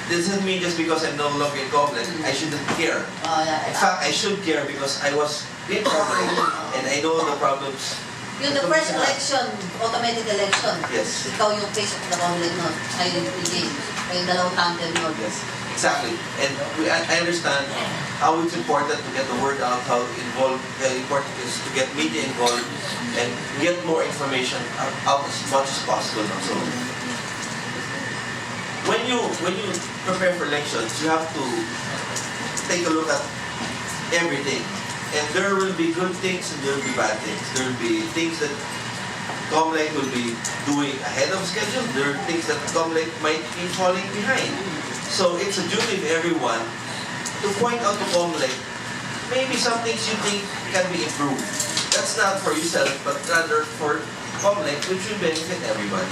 This doesn't mean just because I'm no longer in Comelec, I shouldn't care. Yeah. In fact, I should care because I was in Comelec and I know the problems. Yung the first election, automated election. Yes. Ikaw yung face of the Comelec nun. Kayo yung PJ. Kayo yung dalawang tandem nun. Yes, exactly. And I understand how it's important to get the word out, how important it is to get media involved and get more information out as much as possible. So, when you prepare for elections, you have to take a look at everything. And there will be good things and there will be bad things. There will be things that Comelec will be doing ahead of schedule. There are things that Comelec might be falling behind. So it's a duty of everyone to point out to Comelec maybe some things you think can be improved. That's not for yourself, but rather for Comelec, which will benefit everybody.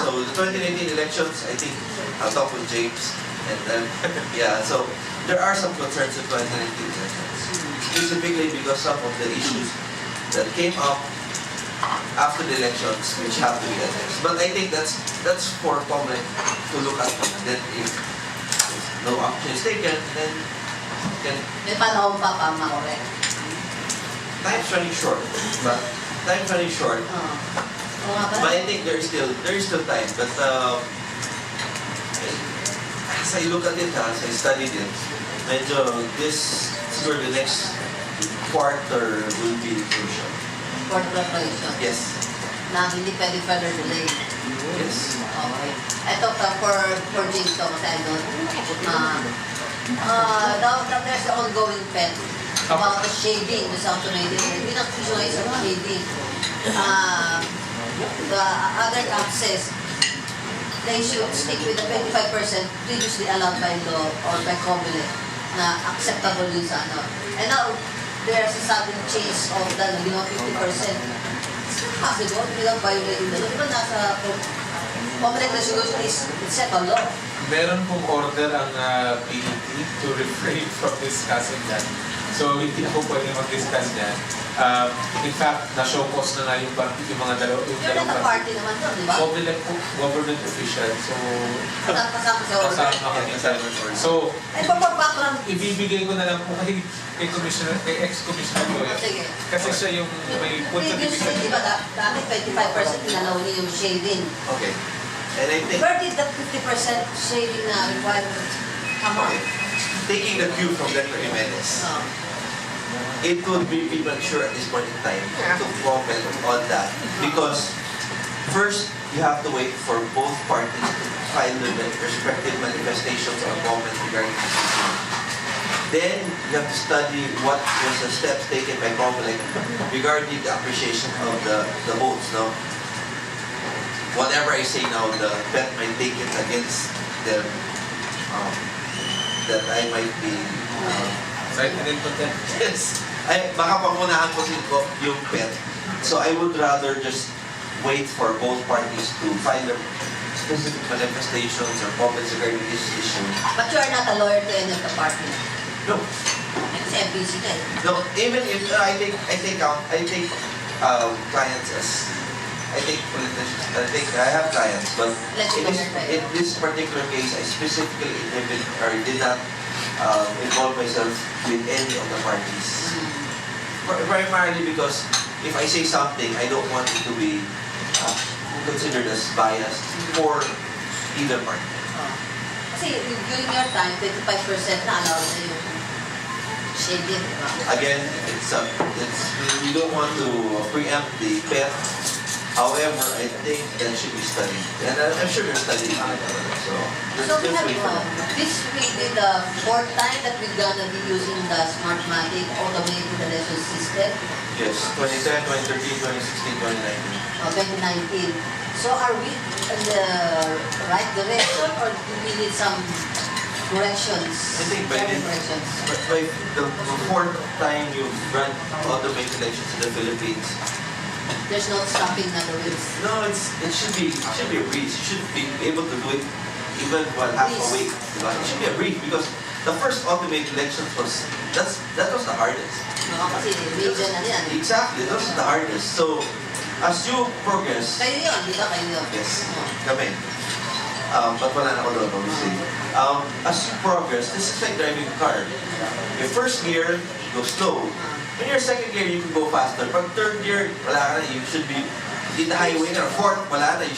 So the 2019 elections, I think I'll talk with James. And yeah, so there are some concerns in 2019 elections. Specifically because some of the issues that came up after the elections which have to be addressed. But I think that's for Comelec to look at. Then if no action is taken, then can May panahon pa pa makorek. time's running short. But time's running short. Oo nga ba? But I think there is still time. But as I look at it, as I studied it, medyo this for the next quarter will be crucial. For preparation. Yes. Na hindi pwede further delay. Yes. Okay. Ito for James to, kasi I don't there's the ongoing pen about the shading, the South American. Hindi na visualize ang shading. The other app says they should stick with the 25% previously allowed by law or by Comelec na acceptable yun sa ano. And now, there's a sudden change of the 50%. It's not possible without violating the law. Diba nasa Comelec resolution is set on law. Meron pong order ang PET to refrain from discussing that. So, hindi ako pwede mag-discuss yan. In fact, na-show cause na nga yung mga dalawang You're not a party naman doon, di ba? Comelec po, government official. So, Kasama sa order. kasama kami sa order. So, Ay, background. ibibigay ko na lang po kay ex-commissioner ko. Sige. Kasi siya yung may punta Previously, di ba, dati 25% inalaw niya yung shading. Okay. And I think Where did that 50% shading na requirement come on? taking the cue from Dr. Jimenez, it would be premature at this point in time to comment on that because first you have to wait for both parties to file their respective manifestations or comments regarding this issue. Then you have to study what was the steps taken by Comelec regarding the appreciation of the votes. No, whatever I say now, the bet might take it against them. That I might be cited in contempt. yes. Baka pangunahan ko yung bet. So I would rather just wait for both parties to file their specific manifestations or comments regarding this issue. But you are not a lawyer to any of the party. No. It's FBC ka eh. No, even if I take clients as I think politicians. I have clients, but in this particular case, I specifically did not involve myself with any of the parties. Primarily because if I say something, I don't want it to be considered as biased for either party. Kasi during your time, 25% na allowed na yung shading, di ba? Again, we don't want to preempt the bet. However, I think that should be studied. And I'm sure they're studying it. So we have, this will be the fourth time that we're gonna be using the Smartmatic automated election system. Yes, 2010, 2013, 2016, 2019. 2019. So are we in the right direction or do we need some corrections? I think by then, corrections. but by the fourth time you've run automated elections in the Philippines, There's no stopping na the wheels. no, it should be a breeze. You should be able to do it even while half awake. Diba? It should be a breeze because the first automated elections that was the hardest. No, kasi region na yan. Exactly, that was the hardest. So as you progress, Kayo yun, di ba kayo yun? yes, kami. But wala na ako doon, obviously. As you progress, this is like driving a car. Your first gear, you go slow. In your second gear, you can go faster. Pag third gear, wala ka na, you should be in the highway na. Fourth, wala na, you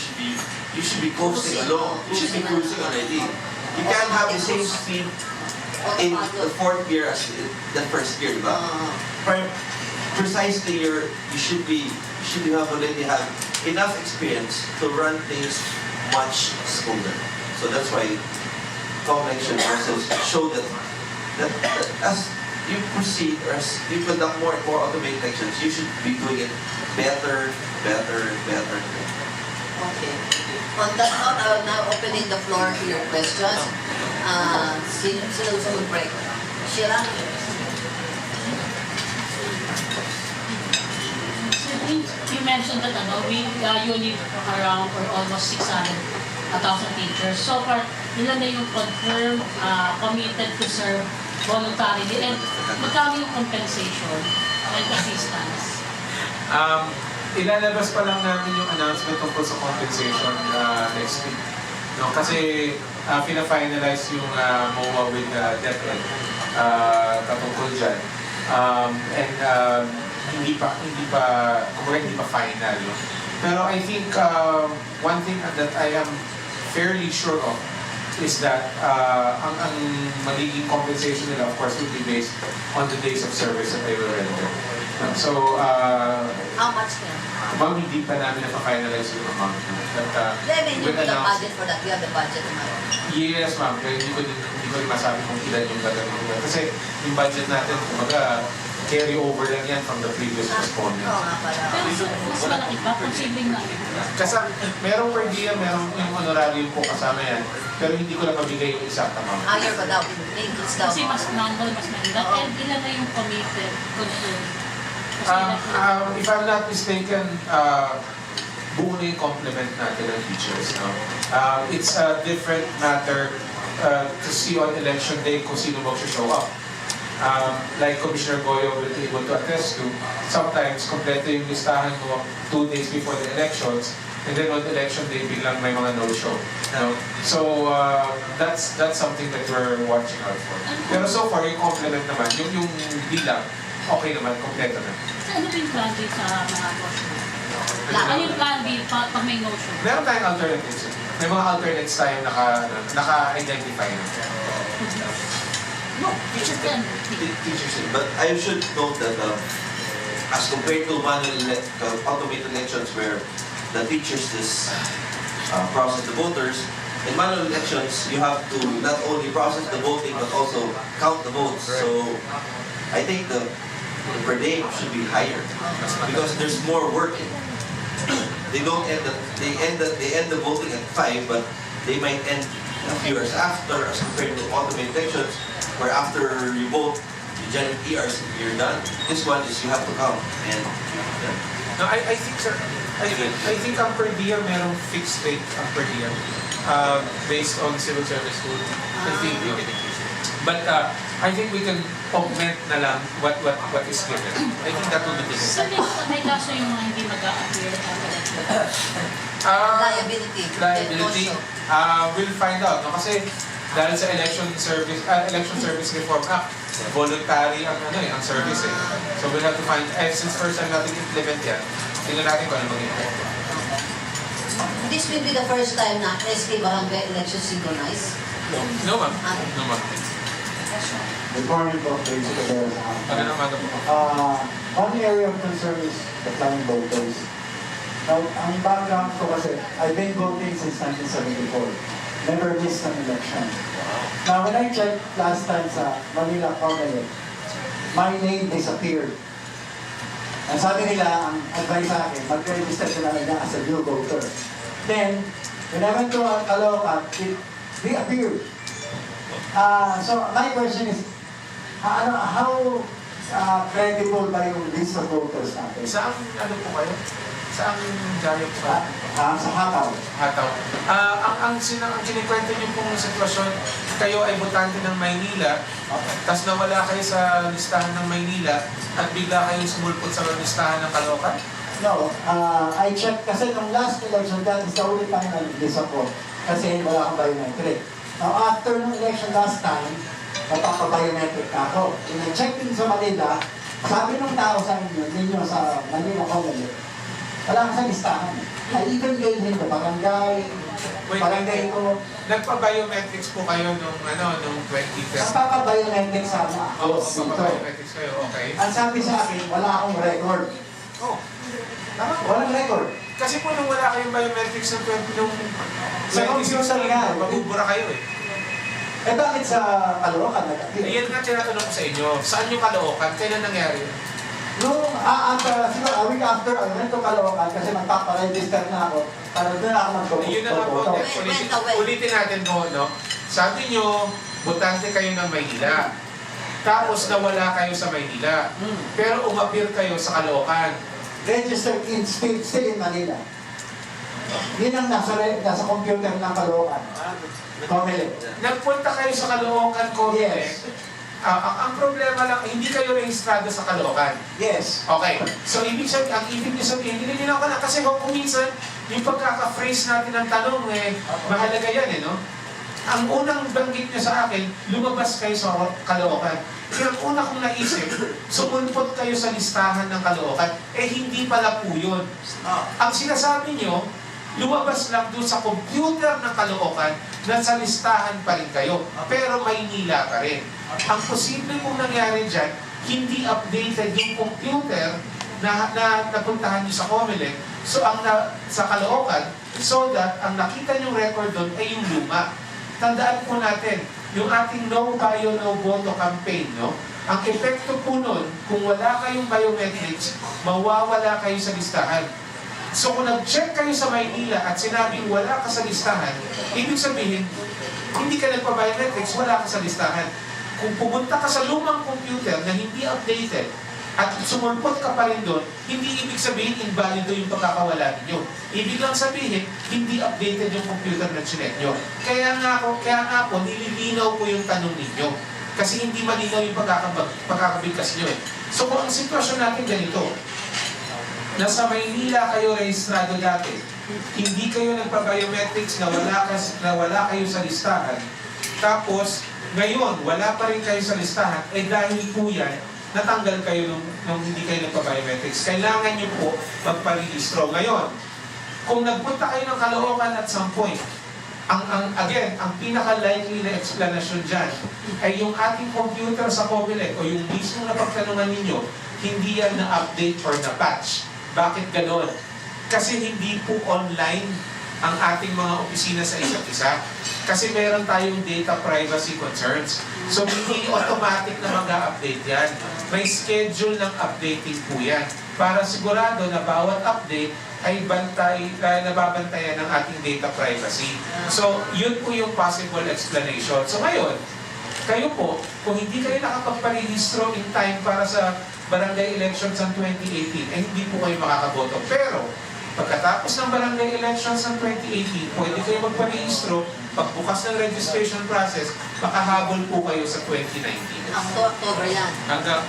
should be coasting along. You should be cruising already. You can't have the same speed in the fourth gear as the first gear, diba? Precisely, you should already have enough experience to run things much smoother. So that's why Comelec should also show that as you proceed or as you conduct more and more automated elections, you should be doing it better. Okay. On that note, I will now opening the floor to your questions. Sino gusto mag-break? Shira? You mentioned that you need around or almost 600,000 teachers. So far, ilan na yung confirmed, committed to serve voluntarily, and magkano yung compensation and assistance? Ilalabas pa lang namin yung announcement tungkol sa compensation next week. No, kasi pina-finalize yung MOA with DepEd patungkol dyan. Hindi pa final. Pero I think one thing that I am fairly sure of is that ang magiging compensation nila, of course, will be based on the days of service that they will render. So, How much na? well, hindi pa namin na-finalize yung amount. But, Then, you we'll have the announce- budget for that. You have the budget naman. Yes, ma'am. Kaya hindi ko rin masabi kung ilan yung gagawin. Kasi yung budget natin, kumbaga, carry over lang yan from the previous postponement. Oo nga pala. Pero mas malaki pa, posibleng na. Kasi merong per diem, merong yung honorarium po kasama yan. Pero hindi ko lang mabigay yung exact amount. Higher ba daw? Increase daw. Kasi mas number, mas mahirap. And ilan na yung committed, confirmed? If I'm not mistaken, buo na yung complement natin ng teachers. No? It's a different matter to see on election day kung sino mag-show up. Like Commissioner Goyo will be able to attest to, sometimes kompleto yung listahan mo 2 days before the elections, and then on election day, biglang may mga no-show. No? So, that's something that we're watching out for. Pero so far, yung complement naman, yung bilang, okay naman, kompleto na. Ano yung plan B sa mga no-show? Ano yung plan B pag may no-show? Meron tayong alternatives. May mga alternates tayong naka-identify na. No, teacher can. Teachers, but I should note that as compared to automated elections where the teachers just process the voters, in manual elections you have to not only process the voting but also count the votes. So I think the per day should be higher because there's more work. They end the voting at 5, but they might end a few hours after, as compared to automated elections, where after you vote, you generate ERs, you're done. This one is you have to count. And No, I think, sir, I think ang per diem, merong fixed rate ang per diem based on civil service rule. I think, but I think we can augment na lang what is given. I think that will be So, taken. may kaso yung mga hindi mag-a-appear at election. Liability. Liability. We'll find out. No? Kasi dahil sa election service reform act, voluntary ang ang service eh. So we'll have to find, since first time natin implement yan, tingnan natin kung ano mag-impact. This will be the first time na SK Barangay election synchronized. No, ma'am. No, ma'am. Good morning po, Basic Affairs. Magandang umaga po. One area of concern is the flying voters. Now, ang background ko kasi, I've been voting since 1974. Never missed an election. Now, when I checked last time sa Manila Comelec, my name disappeared. Ang sabi nila, ang advice sa akin, mag-register ka na lang as a new voter. Then, when I went to Caloocan, it reappeared. So my question is, how credible ba yung list of voters natin? Saan, ano po kayo? Saan diary po ba? Sa Hataw. Hataw. Ang kinikwento niyo pong sitwasyon, kayo ay botante ng Maynila, tapos nawala kayo sa listahan ng Maynila, at bigla kayong sumulpot sa listahan ng Caloocan? No, I checked kasi nung last election, that is the only time na nag-list ako. Kasi wala akong biometric. Now, after nung election last time, napaka-biometric na ako. When I checked in sa Manila, sabi nung tao sa ninyo sa Manila Comelec, wala ka sa listahan. I even gave him the barangay ko. Nagpa-biometrics po kayo nung 2010? Napaka-biometric sa Oo, house dito. nagpa-biometrics kayo, okay. Ang sabi sa akin, wala akong record. Oh, tama po. Walang record. Kasi po nung wala kayong biometrics ng 2016, Sa computer nga. mabubura kayo eh. Eh bakit sa Caloocan nag-appear? Ayan nga tinatanong ko sa inyo, saan yung Caloocan? Kailan nangyari? Nung siguro a week after, I went to Caloocan kasi magpaparegister na ako para doon ako Ayun naman po, ulitin natin po, no? Sabi nyo, botante kayo ng Maynila. Tapos nawala kayo sa Maynila. Pero umapir kayo sa Caloocan. Registered still in Manila. Yun ang nasa computer ng Caloocan. Comelec. Nagpunta kayo sa Caloocan, Comelec. Yes. Ang problema lang, hindi kayo rehistrado sa Caloocan. Yes. Okay. So, ang ibig niyo sabihin, nililinaw ko lang. Kasi kung minsan, yung pagkaka-phrase natin ng tanong, mahalaga yan, no? Ang unang banggit niyo sa akin, lumabas kayo sa Caloocan. Kaya ang una kong naisip, sumunpot kayo sa listahan ng Caloocan, hindi pala po yun. Ang sinasabi niyo, lumabas lang doon sa computer ng Caloocan na sa listahan pa rin kayo. Pero Maynila pa rin. Ang posible kong nangyari dyan, hindi updated yung computer na napuntahan niyo sa Comelec. So, sa Caloocan, so that ang nakita niyong record doon ay yung luma. Tandaan po natin, yung ating no bio, no voto campaign, no? Ang epekto po nun, kung wala kayong biometrics, mawawala kayo sa listahan. So kung nag-check kayo sa Maynila at sinabing wala ka sa listahan, ibig sabihin, hindi ka nagpa-biometrics, wala ka sa listahan. Kung pumunta ka sa lumang computer na hindi updated at sumulpot ka pa rin doon, hindi ibig sabihin invalido yung pagkakawala ninyo. Ibig lang sabihin, hindi updated yung computer na chinek nyo. Kaya nga po, nililinaw ko yung tanong ninyo. Kasi hindi malinaw yung pagkakabigkas nyo eh. So kung ang sitwasyon natin ganito, nasa Maynila kayo rehistrado dati, hindi kayo nagpa-biometrics na wala kayo sa listahan, tapos ngayon wala pa rin kayo sa listahan, dahil po yan, natanggal kayo nung hindi kayo nagpa-biometrics. Kailangan nyo po magparehistro. Ngayon, kung nagpunta kayo ng Caloocan at some point, ang pinaka-likely na explanation dyan ay yung ating computer sa Comelec o yung mismo na pagtanungan ninyo, hindi yan na-update or na-patch. Bakit ganon? Kasi hindi po online ang ating mga opisina sa isa't isa. Kasi meron tayong data privacy concerns. So hindi automatic na mag-update yan. May schedule ng updating po yan. Para sigurado na bawat update ay nababantayan ng ating data privacy. So yun po yung possible explanation. So ngayon, kayo po, kung hindi kayo nakapagparehistro in time para sa barangay elections ng 2018, hindi po kayo makakaboto. Pero, pagkatapos ng barangay elections ng 2018, pwede kayo magparehistro, pagbukas ng registration process, makahabol po kayo sa 2019. October yan. Hanggang,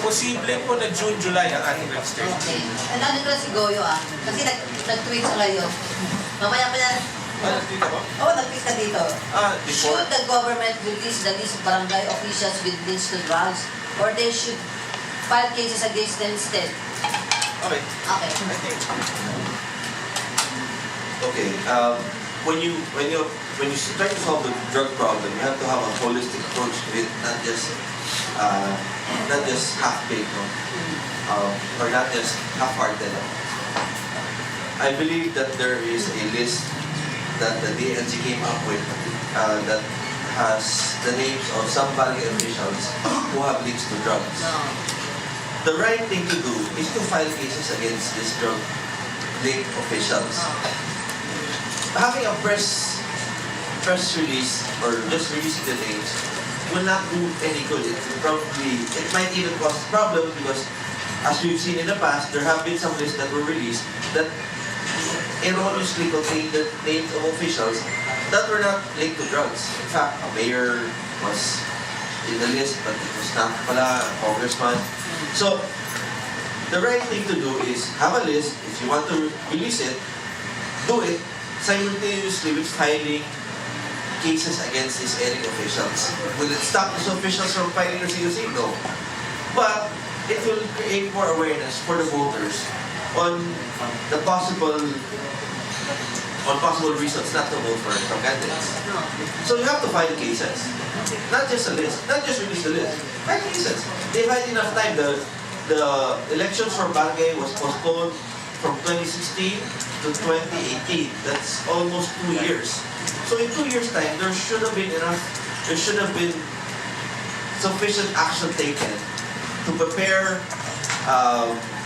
posible po na June, July ang ating registration. Okay. And ano ko si Goyo kasi nag-tweet sa kayo. Mamaya pa yan. Dito ba? Oo, nag-tweet ka dito. Before. Should the government release the list of barangay officials with links to drugs, or they should file cases against them instead? Okay. Okay. Okay. When you try to solve the drug problem, you have to have a holistic approach to it, not just half-baked, no? Or not just half-hearted. I believe that there is a list that the DNC came up with that has the names of some barangay officials who have links to drugs. No. the right thing to do is to file cases against these drug-linked officials. Having a press release or just releasing the names will not do any good. It might even cause problems because, as we've seen in the past, there have been some lists that were released that erroneously contained the names of officials that were not linked to drugs. In fact, a mayor was in the list, but it was not pala, a congressman. So, the right thing to do is have a list. If you want to release it, do it simultaneously with filing cases against these erring officials. Will it stop these officials from filing their COC? No. But it will create more awareness for the voters on the possible reasons not to vote for some candidates. So you have to file cases. Not just a list. Not just release the list. File cases. They've had enough time. The elections for barangay was postponed from 2016 to 2018. That's almost 2 years. So in 2 years' time, there should have been sufficient action taken to prepare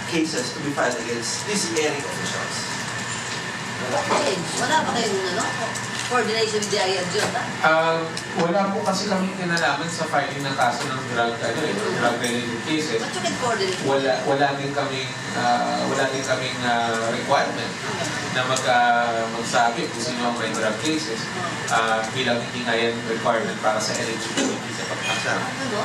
cases to be filed against these erring officials. Okay, wala pa kayong coordination with the Adriatico? Wala po kasi kami kinalaman sa filing ng kaso ng drug-related cases. But you can coordinate. Wala din kaming requirement na magsabi kung sino ang may drug cases bilang hindi nga yan requirement para sa eligibility sa pagkasa.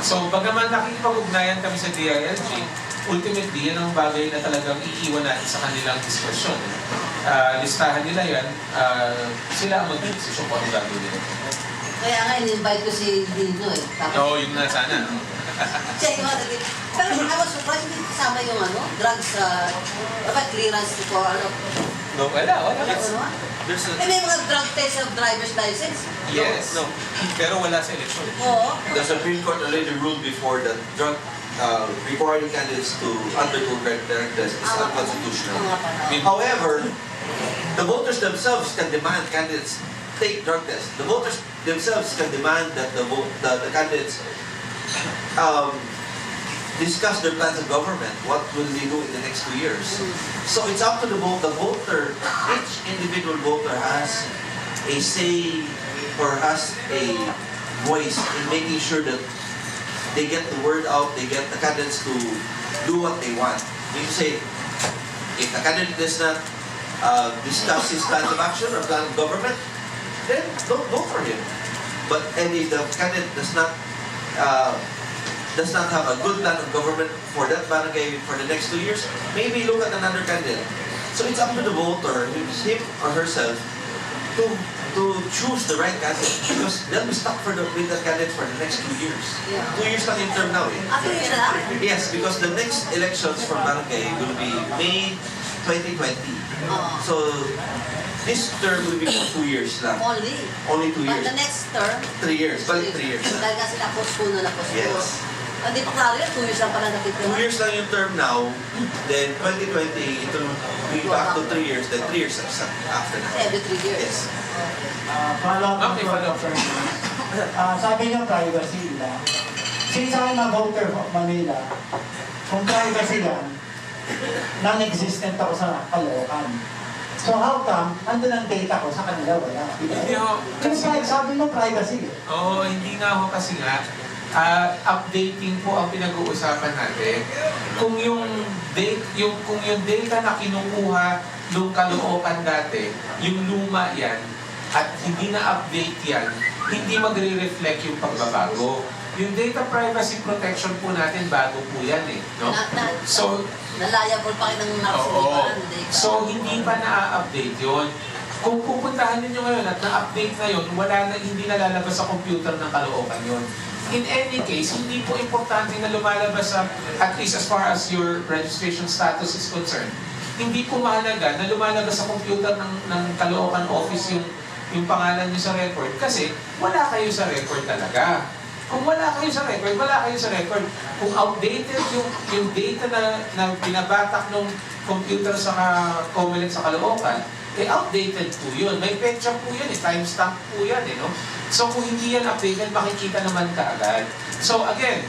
So, bagaman nakikipag-ugnayan kami sa DILG, ultimately, yan ang bagay na talagang iiwan natin sa kanilang diskusyon. Listahan nila yan, sila ang mag-desisyon kung ano gagawin nila. Kaya nga, in-invite ko si Dino eh. Oo, yun na sana. Check yung pero I was surprised, hindi kasama yung drugs, clearance ko, No, wala. May mga drug test of driver's license. Yes. No. Pero wala sa eleksyon. Oo. The Supreme Court already ruled before that drug requiring candidates to undergo drug test is unconstitutional. However, the voters themselves can demand candidates take drug tests. The voters themselves can demand that the candidates discuss their plans of government. What will they do in the next 2 years? So it's up to the voter. Each individual voter has a say or has a voice in making sure that they get the word out, they get the candidates to do what they want. You say, if the candidate does not discuss his plans of action or plan of government, then don't vote for him. And if the candidate does not have a good plan of government for that barangay for the next 2 years, maybe look at another candidate. So it's up to the voter, him or herself, to choose the right candidate because they'll be stuck with the candidate for the next 2 years. Yeah. 2 years lang yung term now eh. 2 years na lang? Yes, because the next elections for barangay will be May 2020. So this term will be for 2 years lang. Only 2 years. But the next term? 3 years. Balik 3 years. Dahil kasi na-postpone. Yes. Hindi pa klaro yan, 2 years lang pala nakikita. 2 years lang yung term now, then 2020, it will be back to 3 years, then 3 years after that. Every 3 years. Yes. Follow-up sabi niyo privacy lang. Since I'm a voter of Manila, kung privacy yan, non-existent ako sa Caloocan. So how come, nandun ang data ko, sa kanila wala? Hindi ho. Kasi sabi mo privacy. Oo, hindi nga ho kasi nga. Updating po ang pinag-uusapan natin. Kung yung data na kinukuha nung Caloocan dati, yung luma yan, at hindi na-update yan, hindi magre-reflect yung pagbabago. Yung data privacy protection po natin, bago po yan eh. No? So, naliable pa kayo ng data. So, hindi pa na-update yun. Kung pupuntahan ninyo ngayon at na-update na yun, hindi na lalabas sa computer ng Caloocan yun. In any case, hindi po importante na lumalabas sa, at least as far as your registration status is concerned, hindi po mahalaga na lumalabas sa computer ng Caloocan office yung pangalan nyo sa record kasi wala kayo sa record talaga. Kung wala kayo sa record, wala kayo sa record. Kung outdated yung data na binabatak ng computer sa Comelec sa Caloocan, outdated po yun. May petsa po yan, timestamp po yan, no? So kung hindi yan updated, makikita naman kaagad. So again,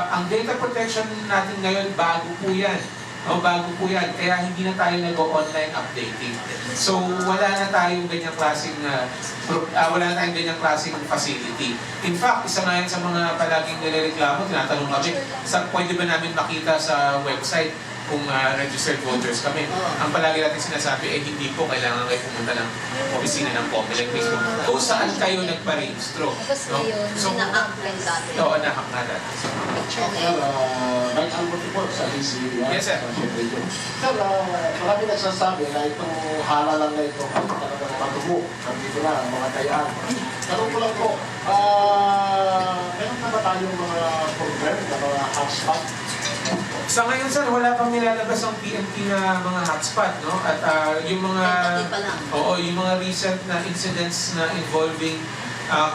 ang data protection natin ngayon, bago po yan. No, bago po yan. Kaya hindi na tayo nag-online updating. So wala na tayong ganyang klaseng facility. In fact, isa nga yan sa mga palaging nirereklamo, tinatanong kami, pwede ba namin makita sa website kung registered voters kami. Ang palagi natin sinasabi, hindi po kailangan kayo pumunta ng opisina ng Comelec mismo. Kung saan kayo nagparehistro. Tapos ngayon, sinahack rin dati. Oo, nahack na dati. May album po sa ECD. Yes, sir. Sir, marami nagsasabi na itong hala lang na ito ay talagang matubo. Nandito na, mga tayaan. Tanong ko lang po, meron na ba tayong mga program na mga hotspot? Sa ngayon, sir, wala pang nilalabas ang PNP na mga hotspot, no? At yung mga yung mga recent na incidents na involving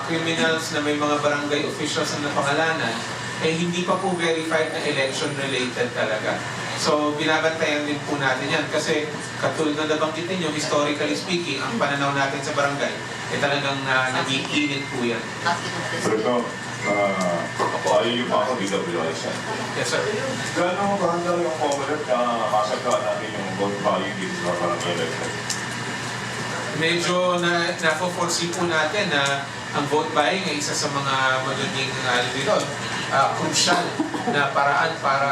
criminals na may mga barangay officials na napangalanan, hindi pa po verified na election-related talaga. So, binabantayan din po natin yan. Kasi, katulad na nabanggit ninyo, historically speaking, ang pananaw natin sa barangay, talagang nag-iinit po yan. Pero ayaw yung pa ako dito bilasan. Yes, sir. Gano'n maganda yung Comelec na masagka natin yung vote buying dito sa barangay election? Medyo na-foresee po natin na ang vote buying ay isa sa mga magiging crucial na paraan para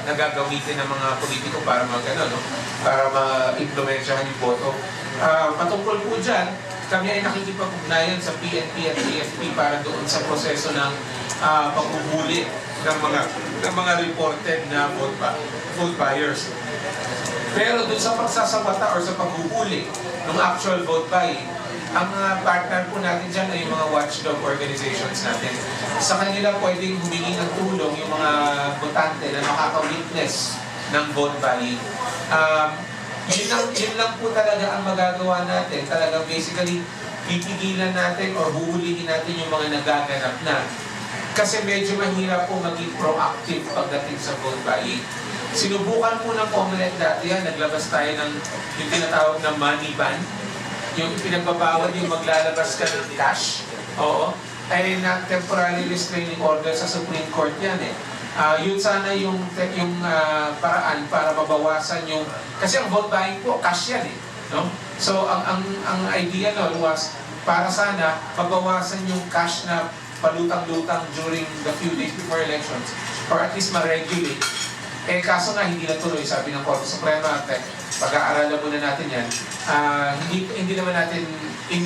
nagagamitin ng mga politiko para para ma-implementahan yung boto. Patungkol po dyan, kami ay nakikipag-ugnayan sa PNP at AFP para doon sa proseso ng paghuhuli ng mga reported na vote buyers. Pero doon sa pagsasawata or sa paghuhuli ng actual vote buying, ang partner po natin dyan ay yung mga watchdog organizations natin. Sa kanila pwedeng humingi ng tulong yung mga botante na makaka-witness ng vote buying. Yun lang po talaga ang magagawa natin. Talagang basically, pipigilan natin o huhulihin natin yung mga nagaganap na. Kasi medyo mahirap po maging proactive pagdating sa vote buying. Sinubukan po ng Comelec dati yan, naglabas tayo ng yung tinatawag na money ban. Yung pinagbabawal yung maglalabas ka ng cash. Oo. Ay na temporary restraining order sa Supreme Court yan eh. Yun sana yung paraan para mabawasan yung kasi ang vote buying po cash yan eh, no? So ang idea no was para sana mabawasan yung cash na palutang-lutang during the few days before elections or at least ma-regulate. Kaso nga hindi natuloy, sabi ng Korte Suprema at pag-aaralan muna natin yan, hindi naman natin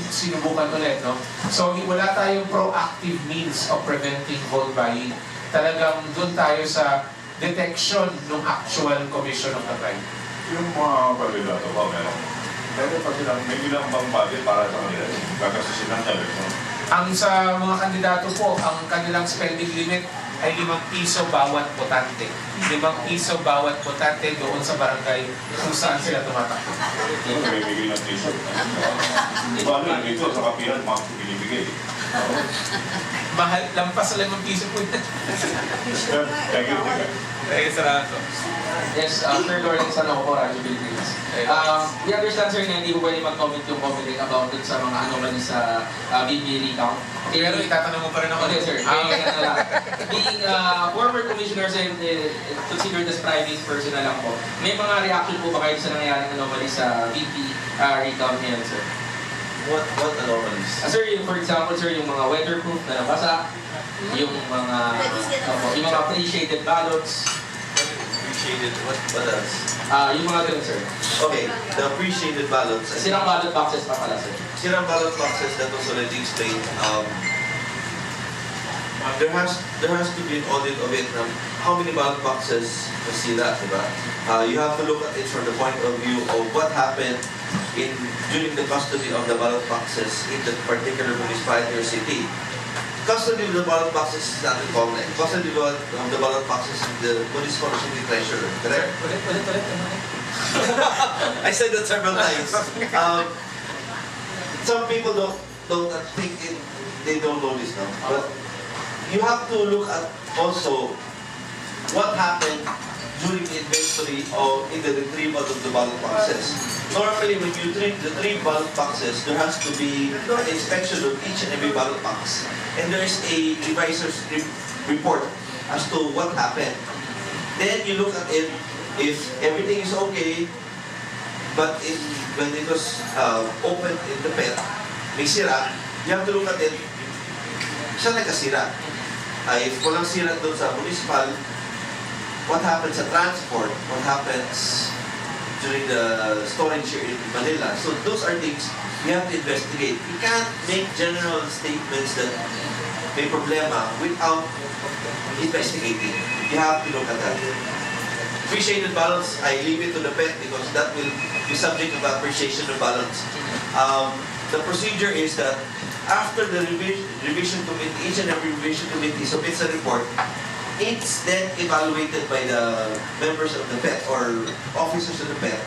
sinubukan ulit, no? So wala tayong proactive means of preventing vote buying. Talagang doon tayo sa detection ng actual commission of the crime. Yung mga kandidato ba, meron pa silang, may ilang bang budget para sa kanila? Gagasusin ng election? Ang sa mga kandidato po, ang kanilang spending limit ay 5 piso bawat botante. 5 piso bawat botante doon sa barangay kung saan sila tumatakbo. May bigay ng t-shirt. Diba ano, dito sa Kapihan, mga binibigay. Mahal, lampas sa 5 piso po yun. Thank you. Salamat po. Yes, Sir Lawrence, ano ko po, Radio Philippines. We understand, sir, na hindi po pwede mag-comment yung Comelec about dun sa mga anomalies sa BB recount. Pero itatanong mo pa rin ako. Okay, sir. Being former commissioners and considered as private person na lang po, may mga reaction po ba kayo sa nangyayaring anomalies sa BB recount ngayon, sir? What anomalies? Sir, for example, sir, yung mga weatherproof na nabasa, yung mga pre-shaded ballots, Appreciated, what else? yung mga ganun, sir. Okay, the appreciated ballots. Sirang ballot boxes pa pala, sir. Sirang ballot boxes, that was already explained. There has to be an audit of it. How many ballot boxes nasira, diba? You have to look at it from the point of view of what happened during the custody of the ballot boxes in the particular municipality or city. Custody of the ballot boxes is not in Comelec. Custody of the ballot boxes is the municipal city treasurer. Correct? Ulit. I said that several times. Some people don't think they don't know this now. But you have to look at also what happened during the inventory or in the retrieval of the ballot boxes. normally when you treat the 3 ballot boxes, there has to be an inspection of each and every ballot box. And there is a revisor's report as to what happened. Then you look at it, if everything is okay, but when it was opened in the PET, may sira, you have to look at it, saan nagkasira? If walang sira doon sa municipal, what happens sa transport? What happens during the storage here in Manila? So those are things you have to investigate. You can't make general statements that may problema without investigating. You have to look at that. Appreciated ballots, I leave it to the PET because that will be subject of appreciation of ballots. The procedure is that after the revision committee, each and every revision committee submits a report, it's then evaluated by the members of the PET or officers of the PET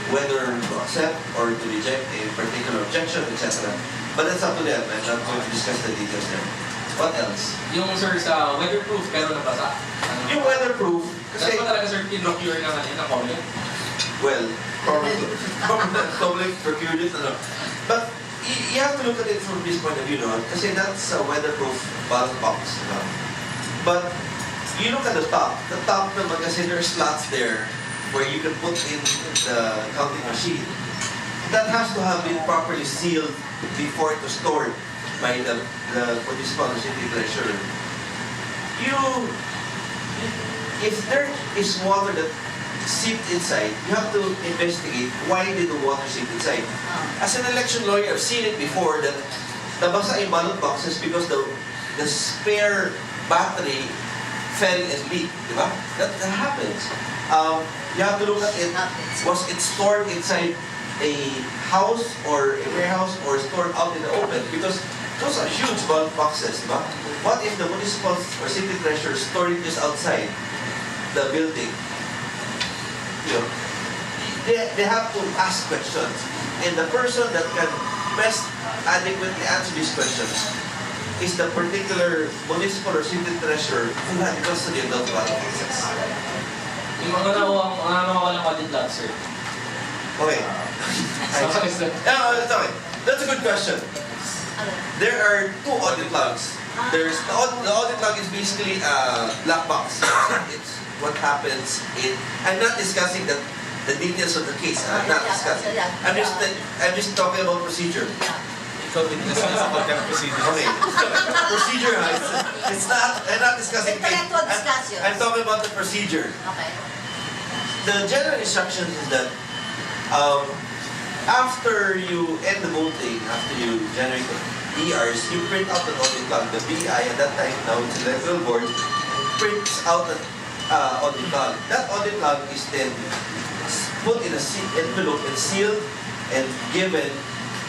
whether to accept or to reject a particular objection, etc. But that's up to them. I'm not going to discuss the details there. What else? Yung sir sa weatherproof, pero nabasa. Yung weatherproof, Kasi kasi, ba talaga sir, in-procure ng Comelec? well, Comelec procured it, ano. But you have to look at it from this point of view, no? Kasi that's a weatherproof ballot box, no? But you look at the top naman kasi there are slots there where you can put in the counting machine. That has to have been properly sealed before it was stored by the municipal city treasurer. If there is water that seeped inside, you have to investigate why did the water seep inside. As an election lawyer, I've seen it before that nabasa yung ballot boxes because the spare battery fell and leaked, di ba? That happens. You have to look at it. Was it stored inside a house or a warehouse or stored out in the open? Because those are huge ballot boxes, di ba? What if the municipal or city treasurer stored it just outside the building? You know, they have to ask questions. And the person that can best adequately answer these questions is the particular municipal or city treasurer who had custody of those ballot boxes. Yung mga nawawalang audit lot, sir. Okay. It's No, it's okay. That's a good question. There are 2 audit logs. There's the audit log is basically a black box. It's what happens in. I'm not discussing the details of the case. I'm not discussing. I'm just talking about procedure. Ikaw din discuss about that procedure. Okay. Procedure, huh? It's not. I'm not discussing. Intellectual discussions. I'm talking about the procedure. Okay. The general instructions is that after you end the voting, after you generate the ERs, you print out an audit log. The BI at that time, now it's the electoral board, prints out an audit log. That audit log is then put in a envelope and sealed and given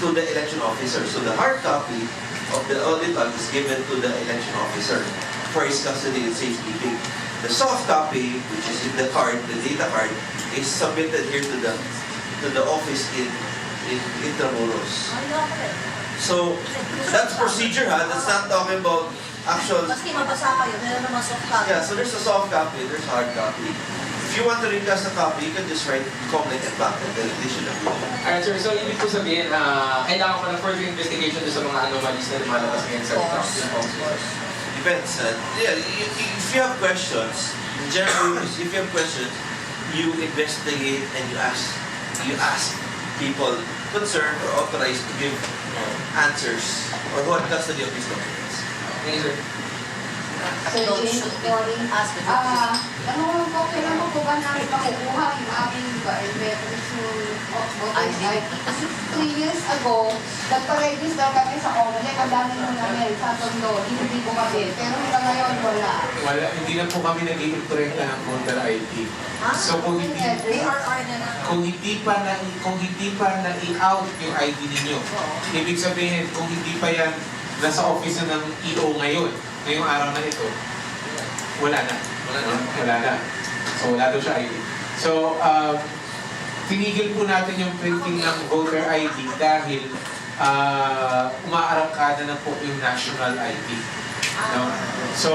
to the election officer. So the hard copy of the audit log is given to the election officer for his custody and safekeeping. The soft copy, which is in the card, the data card, is submitted here to the office in Intramuros. So that's procedure, ha? That's not talking about actual. Maski mabasa kayo, meron naman soft copy. Yeah, so there's a soft copy, there's hard copy. If you want to request a copy, you can just write Comelec and back and then they should have it. Alright sir, so ibig po sabihin, kailangan ko ng further investigation doon sa mga anomalies na lumalabas ngayon sa Of Depends. Yeah, if you have questions, generally, if you have questions, you investigate and you ask people concerned or authorized to give answers or who had custody of these documents. Thank you, sir. Sir Jane, good morning. Tanong ko, kailan mo po ba namin makukuha yung aming biometrics yung voter's ID? Kasi 3 years ago, nagpa-register kami sa Comelec, ang dami mo namin sa Tondo, hindi po kami. Pero hanggang ngayon, wala. Wala, hindi na po kami nag-i-imprint ng voter ID. So kung hindi pa na-i-out yung ID ninyo, ibig sabihin kung hindi pa yan nasa office na ng EO ngayong araw na ito, wala na. So wala daw siya ID. So tinigil po natin yung printing ng voter ID dahil umaarangkada na po yung national ID. No? So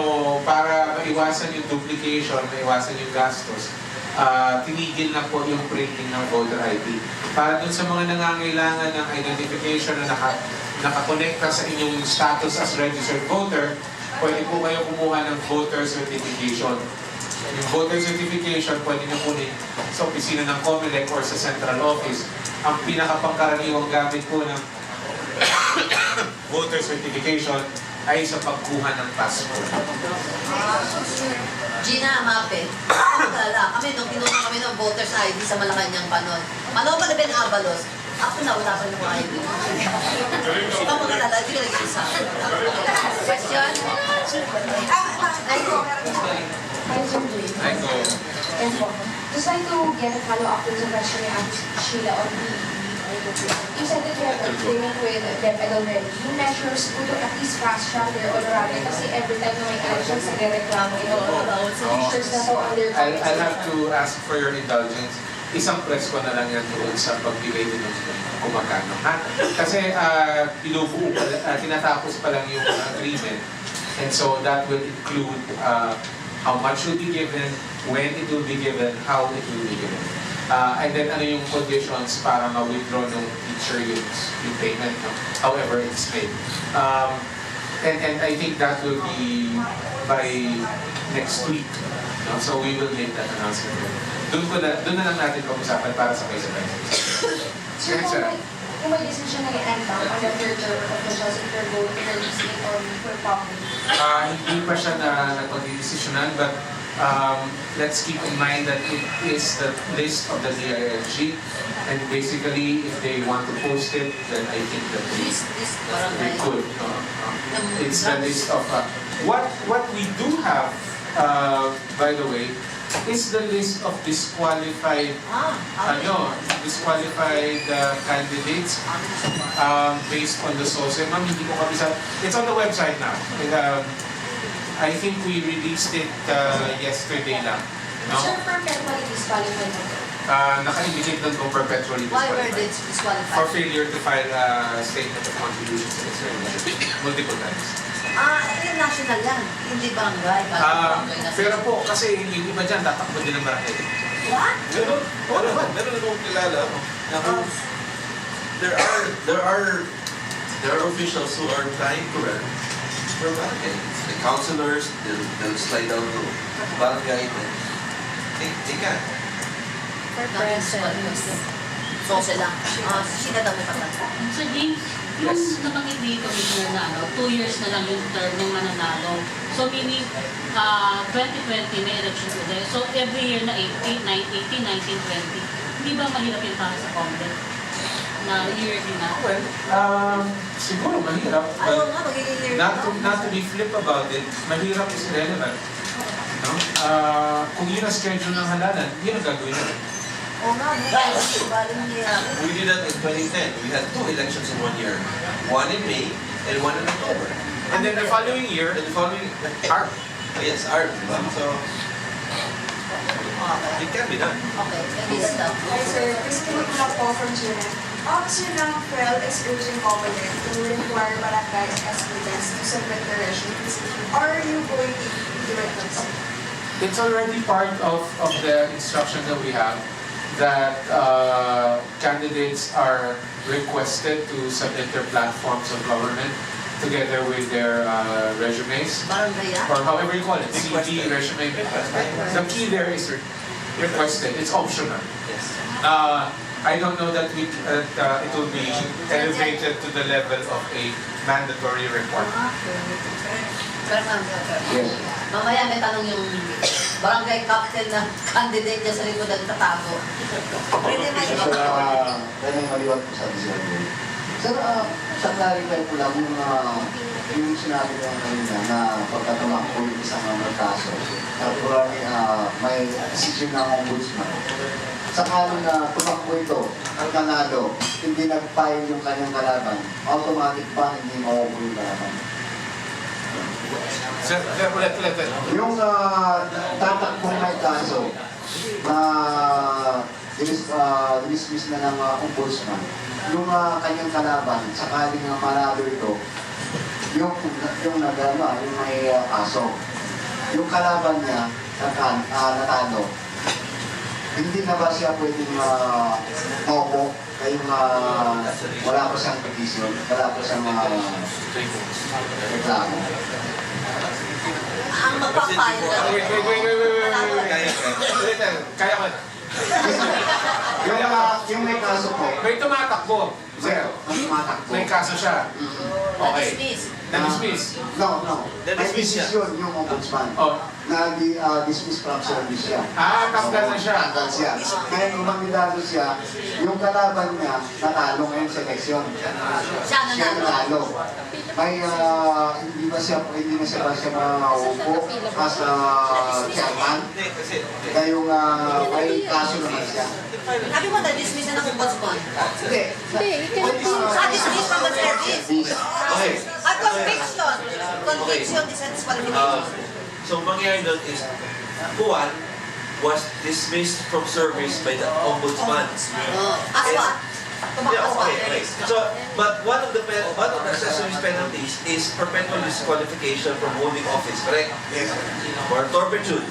para maiwasan yung duplication, maiwasan yung gastos, tinigil na po yung printing ng voter ID. Para dun sa mga nangangailangan ng identification na nakakonekta sa inyong status as registered voter, pwede po kayo kumuha ng voter certification. Yung voter certification, pwede nyo kunin sa opisina ng Comelec or sa central office. Ang pinakapangkaraniwang gamit po ng voter certification ay sa pagkuha ng passport. Gina Mape, kami nung kinuha kami ng voters ID sa Malacanang panon. Mano pa na Ben Abalos, ako na wala pa ng ID. Ikaw mag-alala, hindi ka nag-isa. Question? Hi, Sir Jay. Yes po. Just like to get a follow-up to the question I asked Sheila on the you said that you have an agreement with DepEd already. Yung measures po to at least fast-track their honorarium kasi every time na may elections, nagre-reklamo ito sa teachers na to under I'll have to ask for your indulgence. Isang press ko na lang yan doon sa pagbigay din ng kung magkano. Kasi tinatapos pa lang yung agreement. And so that will include how much will be given, when it will be given, how it will be given. And then ano yung conditions para ma-withdraw ng teacher yung payment, no? However it's paid. And I think that will be by next week. No? So we will make that announcement. Doon na lang natin pag-usapan para sabay-sabay. Sir, kung may decision na i-end down on the third term of officials if they're going to release it or for public? Hindi pa siya napag-desisyonan, but let's keep in mind that it is the list of the DILG, and basically if they want to post it, then I think that we could. It's the list of what we do have, by the way, is the list of disqualified candidates based on the source. Ma'am, hindi ko kabisa. It's on the website now. I think we released it yesterday lang. No? Sir, perpetually disqualified mo? Naka-indicate doon kung perpetually Why were they disqualified. disqualified? For failure to file a statement of contributions to external multiple times. Yung national yan, hindi barangay. Pero po, kasi yung iba dyan, tatakbo din ng barangay. What? Meron akong kilala. There are officials who are trying to run for barangay. The councilors, they'll slide down to barangay. They can. So sila. Sila daw may patata. Sir James, yung nabanggit dito, Commissioner, na 2 years na lang yung term ng mananalo. So meaning, 2020 may election today. So every year na 18, 19, 20. Hindi ba mahirap yung para sa Comelec? Na yearly na? Well, siguro mahirap. Ayaw nga, magiging year Not to be flip about it, mahirap is irrelevant. No? Kung yun ang schedule ng halalan, yun ang gagawin natin. Oo nga, baling niya. We did that in 2010. We had 2 elections in 1 year. One in May and one in October. And then the following year, And the following, ARP. yes, ARP. So, it can be done. Okay, maybe stop. Hi sir, Christine Iglap po from Jimenez. Officer ng FEL is urging Comelec to require barangay residents to submit their resumes. Are you going to do it? It's already part of the instruction that we have that candidates are requested to submit their platforms of government together with their resumes, Barangay yan? or however you call it, CV, resume. The key there is requested. It's optional. Yes. I don't know that it will be elevated to the level of a mandatory requirement. Yes. Mamaya may tanong yung barangay captain na candidate niya sa likod ng tatago. Pwede na Sir, pwede maliwan po sa Sir. Sir, sa clarify po lang yung sinabi ko kanina na pagkatumakbo yung isang kaso, particularly may decision ng ombudsman. Sakali na tumakbo ito at nanalo, hindi nag-file yung kanyang kalaban, automatic pa hindi mawawala yung kalaban. Sir, ulit. Yung tatakbong may kaso na dinismiss na ng ombudsman, yung kanyang kalaban, sakaling manalo ito, yung may kaso, yung kalaban niya natalo, hindi na ba siya pwedeng maupo kayong wala pa siyang petition, wala pa siyang reklamo? Ang magpapayo na. Wait. Kaya ko na. Yung may kaso po, May tumatakbo, sir. tumatakbo. May kaso siya. Okay. Na-dismiss. Na-dismiss. No. May Na-dismiss siya. decision yung ombudsman. Oh. Na-dismiss from service siya. Tanggal na siya. Tanggal siya. Ngayon, umandidado siya, yung kalaban niya, natalo ngayon sa eleksyon. Siya Siya nanalo. natalo. May, hindi na siya maupo as chairman. Hindi, kasi Kaya yung may kaso naman siya. Sabi mo na-dismiss na ng ombudsman. Hindi. Dismiss from the service. okay. At conviction. Conviction is a disqualification. So mangyayari doon is Juan was dismissed from service by the ombudsman. As what? Yeah, okay. So, but one of the accessory penalties is perpetual disqualification from holding office, correct? Yes. Or turpitude.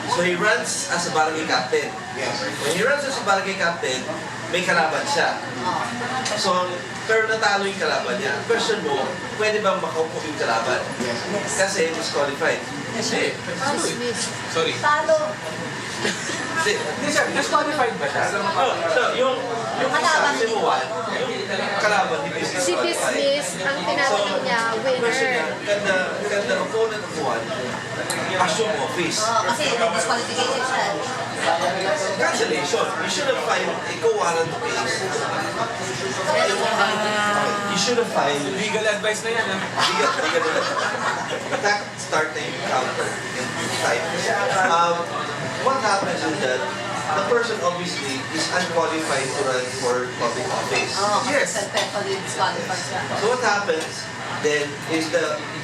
So he runs as a barangay captain. Yes. When he runs as a barangay captain, may kalaban siya. So, pero natalo yung kalaban niya. Question mo, pwede bang makaupo yung kalaban? Yes. Kasi disqualified. Hindi. Sorry. Talo. Hindi. Hindi siya, disqualified ba siya? No, yung Kalaban isa, si Juan, yung kalaban, hindi Si disqualified. dismiss, ang tinatawag niya, Question niya, winner. can the opponent of Juan assume office? Kasi disqualification siya. Cancellation. You should have filed a co-warrant case. You should have filed Legal advice na yan, ha? legal attack start na yung counter in time. What happens is that the person obviously is unqualified to run for public office. Yes. Perpetually disqualified siya. So what happens then is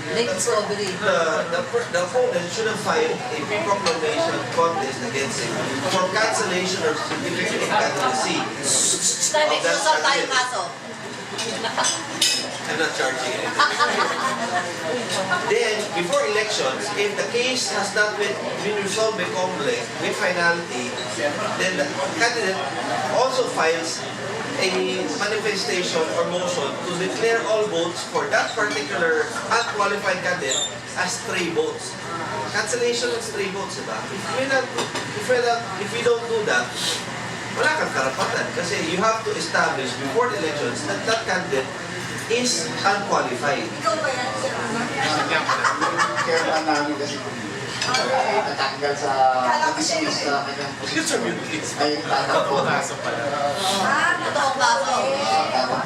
Late discovery. the opponent should have filed a proclamation contest against him for cancellation or certificate of candidacy. Sabi, susot tayo kaso. I'm not charging anything. Then, before elections, if the case has not been resolved by Comelec with finality, then the candidate also files a manifestation or motion to declare all votes for that particular unqualified candidate as stray votes. Cancellation of stray votes, diba? If we don't do that, wala kang karapatan kasi you have to establish before the elections that that candidate is unqualified. Ikaw ba yan? Chairman namin kasi natanggal sa dismiss sa kanyang posisyon. Ay, tatakbo. Totoong kaso.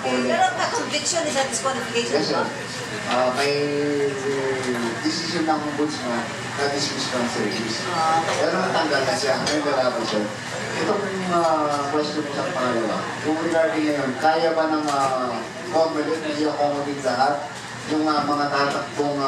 Pero ang conviction is a disqualification. Yes, sir. May decision ng ombudsman na dismiss from service. Pero natanggal na siya. Ngayon nalaban siya. Ito po yung question sa pangalawa. Kung regarding ngayon, kaya ba ng Comelec na i-accommodate lahat yung mga tatakbong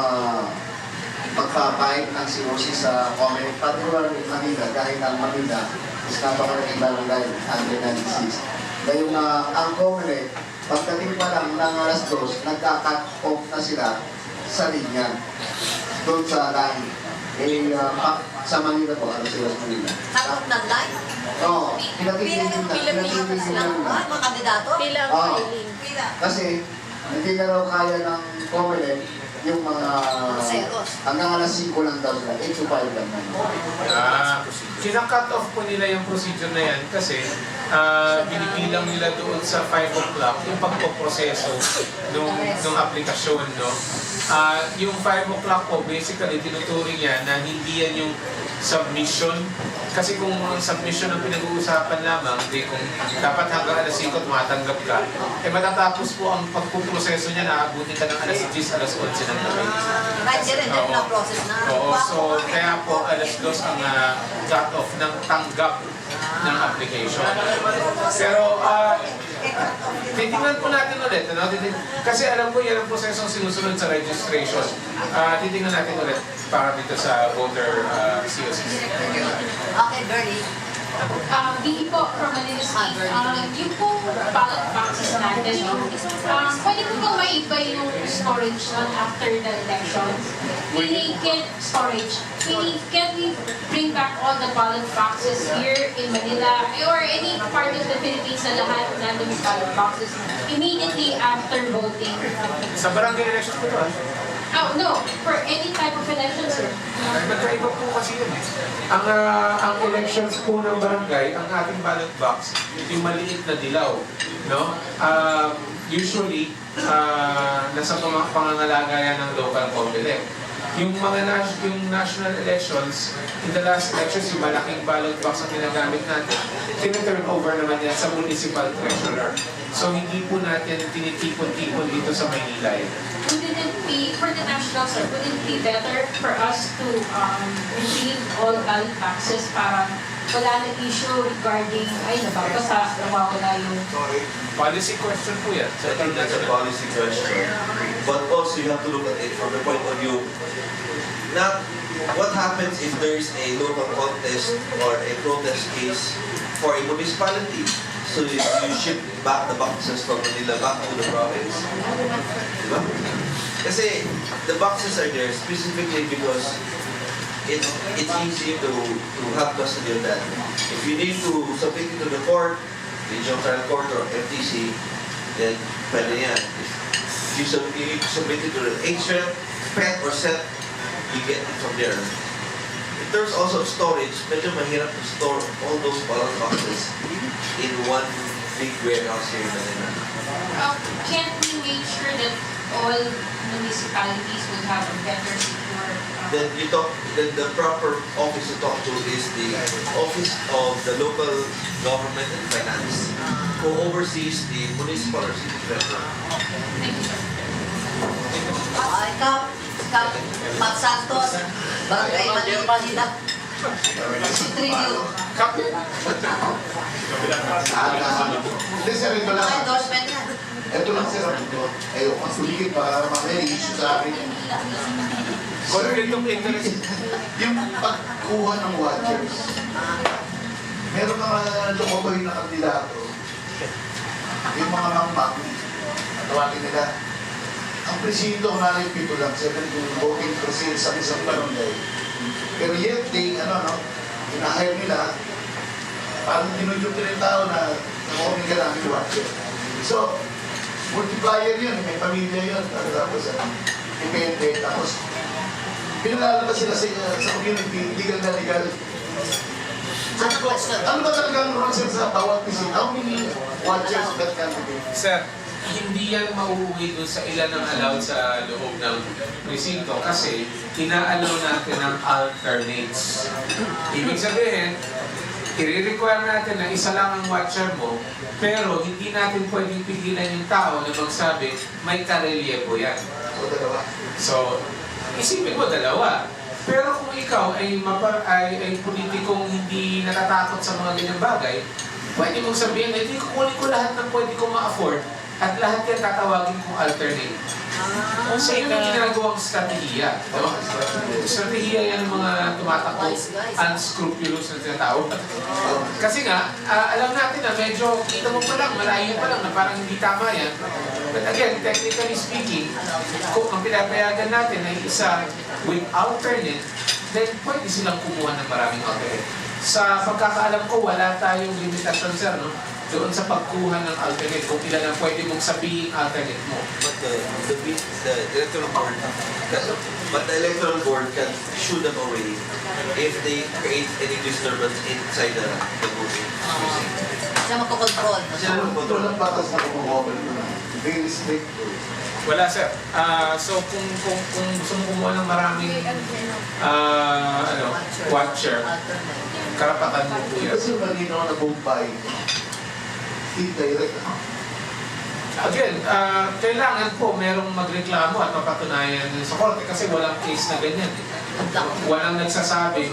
magpapahit ng COC sa Comelec, particularly in Manila, dahil ang Manila is napakalaking barangay, 196. Ngayon ang Comelec, pagdating pa lang ng alas 2, nagka-cut off na sila sa linya. Doon sa line. Sa Manila po, alas 2 Manila. Takot ng line? Oo, pinatigil Mga kandidato? Pila ang Ah. filing. Pila. Kasi hindi na raw kaya ng Comelec yung mga hanggang alas 5 lang daw sila, 8 to 5 lang naman. Kina-cut off po nila yung procedure na yan kasi binibilang nila doon sa 5 o'clock yung pagpoproseso ng aplikasyon, no? Yung 5 o'clock po, basically, tinuturing yan na hindi yan yung submission. Kasi kung ang submission ang pinag-uusapan lamang, di kung dapat hanggang alas 5 tumatanggap ka, matatapos po ang pagpuproseso niya na abutin ka ng alas 10, alas 11 ng gabi. Kahit din rin, na process na. Oo, so kaya po alas 2 ang cut-off ng tanggap ng application. Pero titingnan po natin ulit. Ano? Kasi alam ko yan ang prosesong sinusunod sa registration. Titingnan natin ulit para dito sa voter COC. Okay, Bernie. Hindi po from Manila State. Yung po ballot boxes natin, no? Pwede po bang maiba yung storage nun after the elections? Can we bring back all the ballot boxes here in Manila or any part of the Philippines na lahat nandun yung ballot boxes immediately after voting? Sa barangay election po ito, Oh, no. For any type of election, sir. nagkaiba po kasi yun. Ang elections po ng barangay, ang ating ballot box, yung maliit na dilaw. No? Usually, nasa pangangalaga yan ng local Comelec. Yung national elections, in the last elections, yung malaking ballot box ang ginagamit natin, tin-turn over naman yan sa municipal treasurer. So hindi po natin tinitipon-tipon dito sa Maynila. Wouldn't it be, for the national, sir, wouldn't it be better for us to retrieve all ballot boxes para wala na issue regarding, ay, nababasa, nawawala yung... Policy question po yan. So I think that's a policy question. But also you have to look at it from the point of view, not what happens if there is a local contest or a protest case for a municipality. So you ship back the boxes from Manila back to the province. Diba? Kasi the boxes are there specifically because it's easy to have custody of that. If you need to submit it to the court, regional trial court or FTC, then pwede yan. If you need to submit it to the HREP, PET or SET, you get it from there. In terms also of storage, medyo mahirap to store all those ballot boxes in one big warehouse here in Manila. Can't we make sure that all municipalities would have a better secure... Then the proper office to talk to is the Office of the Local Government and Finance, who oversees the municipal or city treasurer. Thank you, sir. Pat Santos, Barangay Manila. Trillion. Hindi sir, ito lang. Endorsement yan. Ito lang sir, ayaw kong suligid para mamaya issue sa akin. Yung pagkuha ng watchers, meron mga lumotoy na kandidato, yung mga mangmang, tawagin nila, ang presinto ko na yung pito lang, 7 voting presinto sa isang barangay. Pero yet, hinahire nila, parang tinudyok nila yung tao na nakuha ka namin watcher. So, multiplier yun, may pamilya yun, tapos depende, tapos pinalalabas sila sa community, legal na legal. Ano ba talagang rules sa bawat presinto? How many watchers that can be? Sir, hindi yan mauuwi doon sa ilan ang allowed sa loob ng presinto kasi ina-allow natin ng alternates. Ibig sabihin, i-require natin na isa lang ang watcher mo, pero hindi natin pwedeng pigilan yung tao na magsabi, may karelyebo yan. So, isipin mo dalawa. Pero kung ikaw ay politikong hindi natatakot sa mga ganyang bagay, pwede mong sabihin, hindi kukunin ko lahat ng pwede kong ma-afford at lahat yan tatawagin kong alternate. So yun ang ginagawang strategiya. Diba? Strategiya yan ng mga tumatakbo, unscrupulous na tinatawag. Kasi nga, alam natin na medyo kita mo pa lang, malayo pa lang na parang hindi tama yan. But again, technically speaking, kung ang pinapayagan natin ay isa with alternate, then pwede silang kumuha ng maraming alternate. Sa pagkakaalam ko, wala tayong limitasyon, sir, no? Doon sa pagkuha ng alternate, kung ilan ang pwede mong sabihin alternate mo. But the electoral board can shoo them away if they create any disturbance inside the voting precinct. Siya magkocontrol. Ito lang batas na kumuha very strict. Wala, sir. So kung gusto mo kumuha ng maraming watcher, karapatan mo po yan. Kasi malinaw na Bombay, direct. Again, kailangan po merong magreklamo at mapatunayan sa korte kasi walang case na ganyan. Walang nagsasabi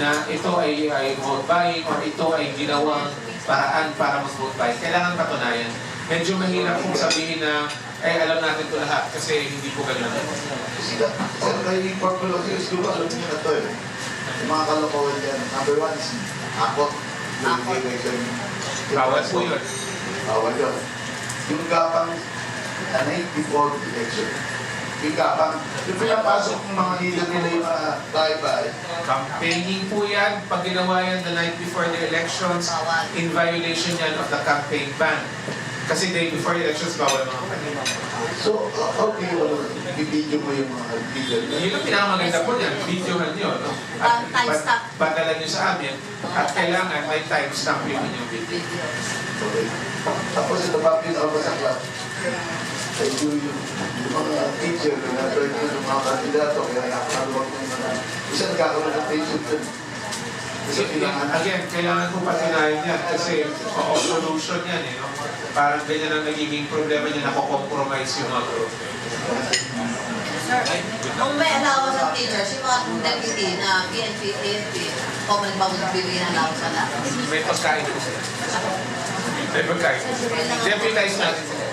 na ito ay vote buying or ito ay ginawang paraan para mag-vote buying. Kailangan patunayan. Medyo mahirap kung sabihin na alam natin ito lahat kasi hindi po ganun. Sir, kay Corporal Officer, siguro alam niyo na ito eh. Yung mga kalokohan yan. Number 1 is akot. Barangay election. Bawal po yun. Bawal yun. Yung gapang night before the election. Yung gapang, yung pinapasok ng mga leader nila yung mga bahay-bahay. Campaigning po yan. Pag ginawa yan the night before the elections, in violation yan of the campaign ban. Kasi day before the elections, bawal mga kanina. So, how do you i-video mo yung mga leader? Yun ang pinakamaganda po niyan. Videohan nyo, no? At badalan nyo sa amin. At kailangan may timestamp yung inyong video. Okay. Tapos ito pa pinaka sa club. Sa yung mga teacher na na-join ko ng mga kandidato, kaya nakakaluwag ng mga isa nagkakaroon ng patient dun. Again, kailangan po patinayan yan kasi solution yan eh. No? Parang ganyan ang nagiging problema niya, nakokompromise yung mga group. Sir, kung may allowance ng teachers, yung mga deputy na PNP, AFP, Comelec ba magbibigyan ng allowance na? May pagkain po sila. May pagkain. Deputize natin sila.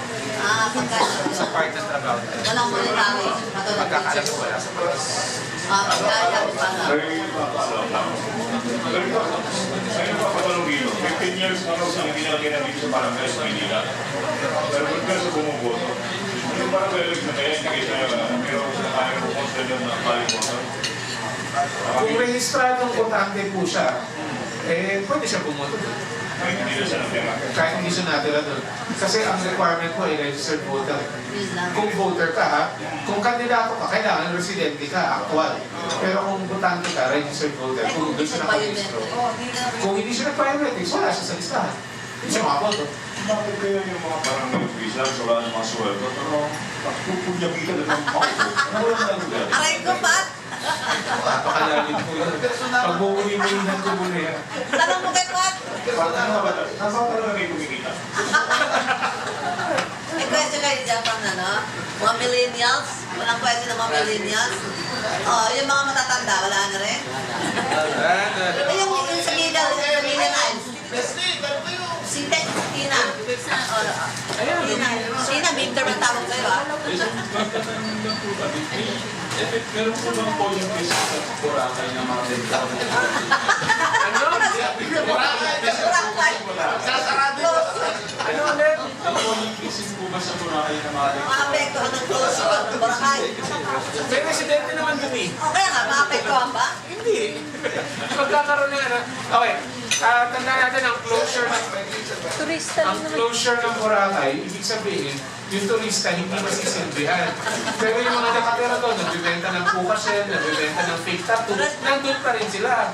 Pagkain. Sa part ng trabaho. Walang monetary. Pagkakalam ko wala sa pagkain. Pagkain pa na. Ayun pa patanong dito, 15 years na raw sila ginalagay na dito sa barangay sa Manila. Pero kung kayo sa bumuboto, yung barangay election na yan, hindi kayo pero sila kaya mo consider yun na balik mo. Kung rehistradong botante po siya, eh pwede siya bumoto doon. Kahit hindi na siya natira. Kahit hindi siya natira doon. Kasi ang requirement po ay registered voter. Kung voter ka ha, kung kandidato ka, kailangan residente ka, actual. Pero kung botante ka, registered voter, kung doon siya nakarehistro. Kung hindi siya nag-biometrics, wala siya sa listahan. Hindi siya makaboto. Bakit kaya yung mga barangay officials, wala ng mga sweldo, pero pagpupunyabitan na ng paupo, wala na lugar. Aray ko, Pat! Napakalalim po yun. Pag buuwi-buwihan ko muna yan. Tanong mo kay Pat! Napakalalim kayo kumikita. May question kayo dyan pang mga millennials. Walang question ng mga millennials. Yung mga matatanda, wala na rin. Yung sa middle, yung millennials. Si Tina. Tina, midterm ang tawag sa'yo ah. Meron po bang polling place sa Boracay na mga dentro? Sasarado. Ano ulit? Polling place po ba sa Boracay na mga dentro? Maapektuhan ng closure ng Boracay. May residente naman dun eh. Okay nga, maapektuhan ba? Hindi. Pagkakaroon ng okay. Tandaan natin ang closure ng Boracay, ibig sabihin, yung turista hindi masisilbihan. Pero yung mga nakatira doon, nagbibenta ng pukasen, nagbibenta ng fake tattoo, nandun pa rin sila.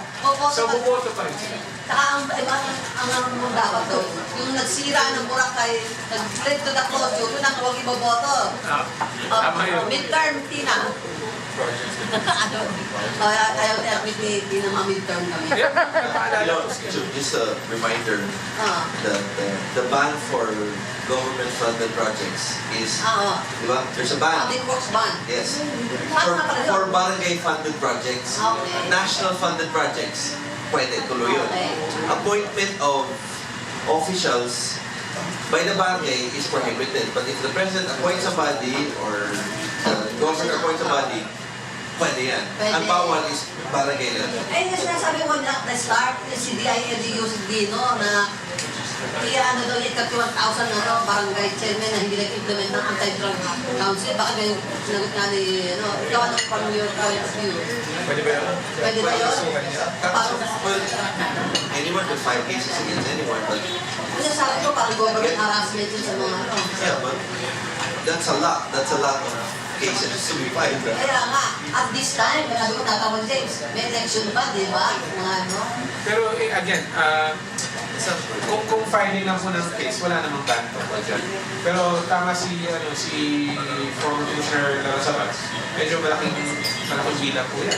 So, buboto pa rin sila. Saka ang dapat doon, yung nagsira ng Boracay, nag-lead to the closure, yun ang huwag iboboto. Tama yun. Midterm, Tina. Ayaw niya, hindi naman midterm kami. Just a reminder that the ban for government-funded projects is, diba? There's a ban. Public works ban. Yes. Paano nga pala yun? For barangay-funded projects, Okay. national-funded projects, pwede, tuloy yun. Okay. Appointment of officials by the barangay is prohibited. But if the president appoints somebody or the governor appoints somebody, pwede yan. Pwede. Ang bawal is barangay lang. Eh, yung sinasabi mo na start, si DILGU si Dino na ano daw yung 31,000 na barangay chairman na hindi nag-implement ng anti-drug council. Baka may sinagot nga ni, ikaw anong from your point of view? Pwede ba yun? Pwede ba yun? Well, anyone can file cases against anyone, but Kasi sabi ko, parang government harassment yun sa mga yeah, but that's a lot. That's a lot of cases to be filed. Kaya nga, at this time, sabi ko tatawag James, may election pa, di ba? Mga Pero again, kung filing lang po ng case, wala namang ban tungkol dyan. Pero tama si former Commissioner Larrazabal, medyo malaking bilang po yan.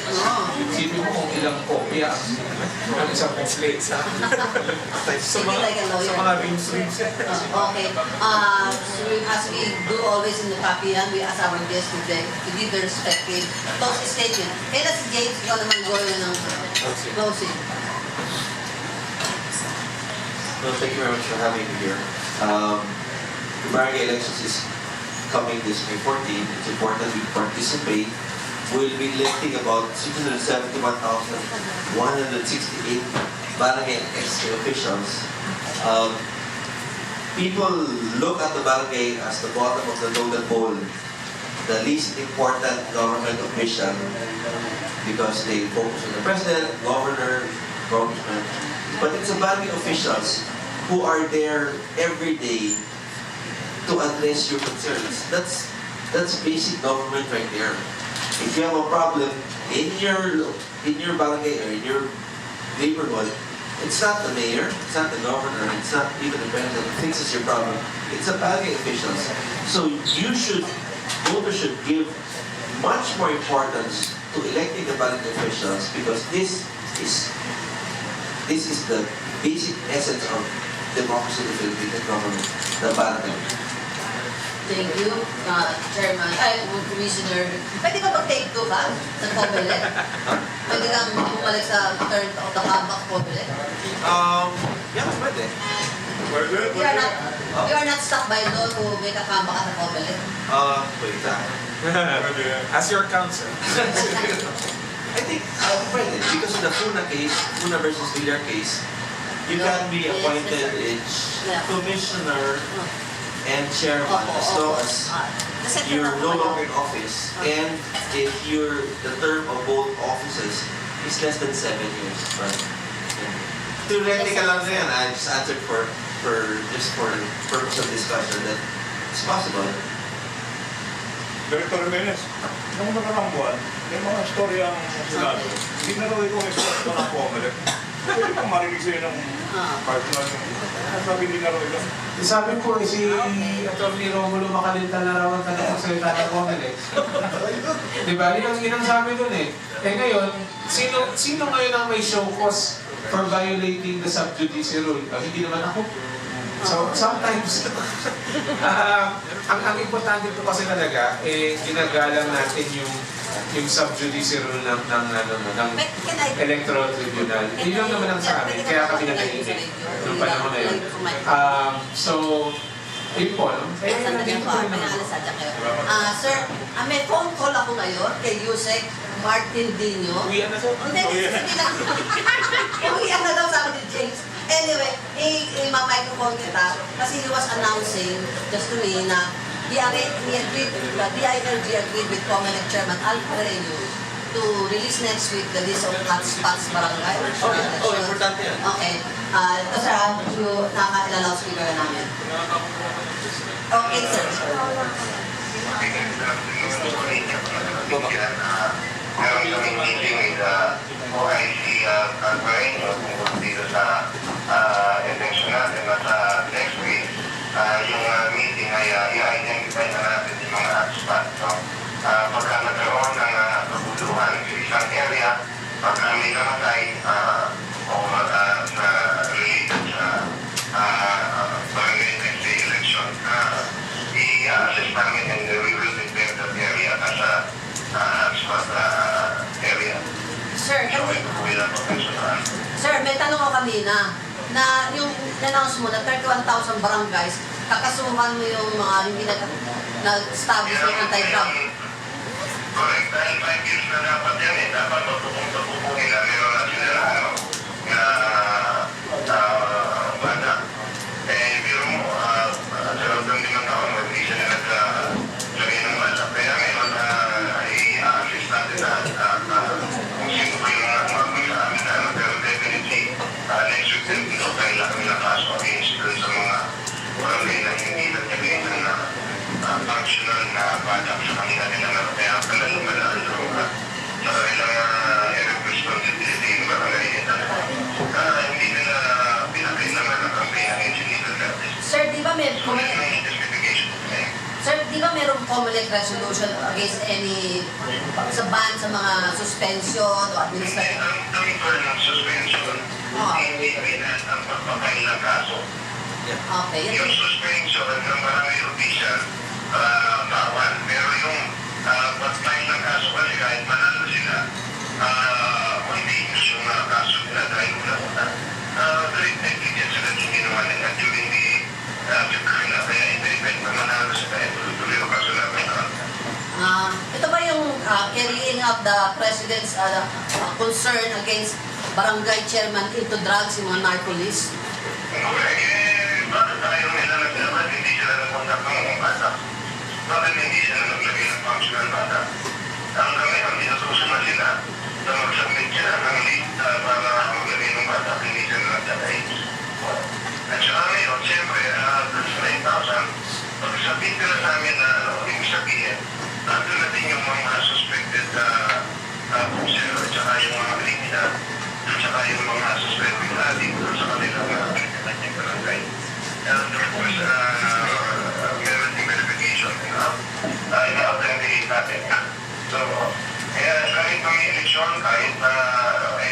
Isipin mo kung ilang kopya ang isang plate sa mga rings. Okay. As we do always in the Kapihan, we ask our guests to give their respective closing statement. Kaya si James, ikaw naman gawin ng closing. Well, thank you very much for having me here. The barangay elections is coming this May 14. It's important we participate. We'll be electing about 671,168 barangay and SK officials, people look at the barangay as the bottom of the totem pole, the least important government official, because they focus on the president, governor, congressman. But it's the barangay officials who are there every day to address your concerns. That's basic government right there. If you have a problem in your barangay or in your neighborhood, it's not the mayor, it's not the governor, it's not even the president who fixes your problem. It's the barangay officials. So voters should give much more importance to electing the barangay officials, because this is the basic essence of democracy in the Philippine government, the barangay. Thank you, Chairman, Commissioner. Pwede ka mag-take two ka sa Comelec? Pwede kang bumalik sa third of the Habak Comelec? Yeah, pwede. You are not stuck by law to make a comeback at the Comelec? Wait lang. As your counsel. I think, pwede. Because in the Funa versus Villar case, you can be appointed as commissioner and chairman as long as you're no longer in office, and if the term of both offices is less than 7 years. But theoretical lang na yan. I just answered for purpose of discussion that it's possible. Director Jimenez, nung nakarang buwan, may mga storya ang Senado. Hindi na raw ikaw expert ng Comelec. Pwede kang marinig sa'yo ng partner yung sabi hindi na raw ikaw. Sabi ko, si Atty. Romulo Makalintal na raw ang tanong sa iyo ng Comelec. Diba? Yun ang sabi dun eh. Eh ngayon, sino ngayon ang may show cause for violating the sub-judice rule? Hindi naman ako. So, sometimes, ang importante po kasi talaga, ginagalang natin yung sub-judice rule ng electoral tribunal. Yun lang naman ang sa amin, kaya kami nanahimik noong panahon na yun. So, yun po, no? Sir, may phone call ako ngayon kay Yusek Martin Dino. Uwian na, sir. Hindi lang. Uwian na daw sabi ni James. Anyway, i-microphone kita kasi he was announcing just to me na the DILG agreed with Comelec Chairman Alfredo to release next week the list of hotspots barangay. Importante yan. Okay. Ito sir, yung nakakilala speaker namin. Okay, sir. Meron kaming meeting with OIC Gregorio tungkol dito sa election natin at next week yung meeting ay i-identify na natin yung mga hotspot. So, pagka nagkaroon ng kabuluhan sa isang area, pagka may namatay o related sa barangay next day election, i-assess namin and we will declare that area as a hotspot area. Sir, may tanong ako kanina na yung announce mo na 31,000 barangays, kakasuhan mo yung mga hindi nag-establish ng anti-drug. Correct. Dahil 5 years na dapat yan eh. Dapat magpupong nila. Meron na sila bata. Biro mo, sa loob ng 5 taon, hindi sila naglagay ng bata. Kaya ngayon, i-assist natin kung sino pa yung mga sa amin na pero definitely, next week din, ito tayo lang kami ng kaso against sa mga barangay na hindi naglagay ng functional na bata sa kanila nila. Kaya pala lumalaan sa kanilang responsibility ng barangay nila. Hindi nila pinakailangan ng campaign against illegal practice. Sir, di ba merong Comelec resolution against any sa ban sa mga suspension o administrative? Ang term ng suspension, hindi ang pagpapailang kaso. Okay. Yung suspension ng barangay official, bawal. Pero yung pag-file ng kaso kasi kahit manalo sila, continuous yung kaso nila dahil wala. Very negligent sila yung ginawa nila during the February na kaya independent na manalo sila tuloy yung kaso namin. Ito ba yung carrying out the President's concern against barangay chairman into drugs, yung mga narco-list? Bakit tayo nila naglaban? Hindi sila nagkontak ng mga bata. Bakit hindi sila naglagay ng function ng bata? Hanggang ngayon, inutusan na sila na mag-submit sila ng link para maglagay ng bata. Hindi sila naglalagay. At saka ngayon, siyempre, sa 9,000, pag-submit ka na namin na ibig sabihin, natin natin yung mga suspected pusher at saka yung mga kriminal at saka yung mga suspected addict sa kanilang kanyang barangay. And of course, meron yung verification ina-authenticate natin. So, kaya kahit may eleksyon, kahit na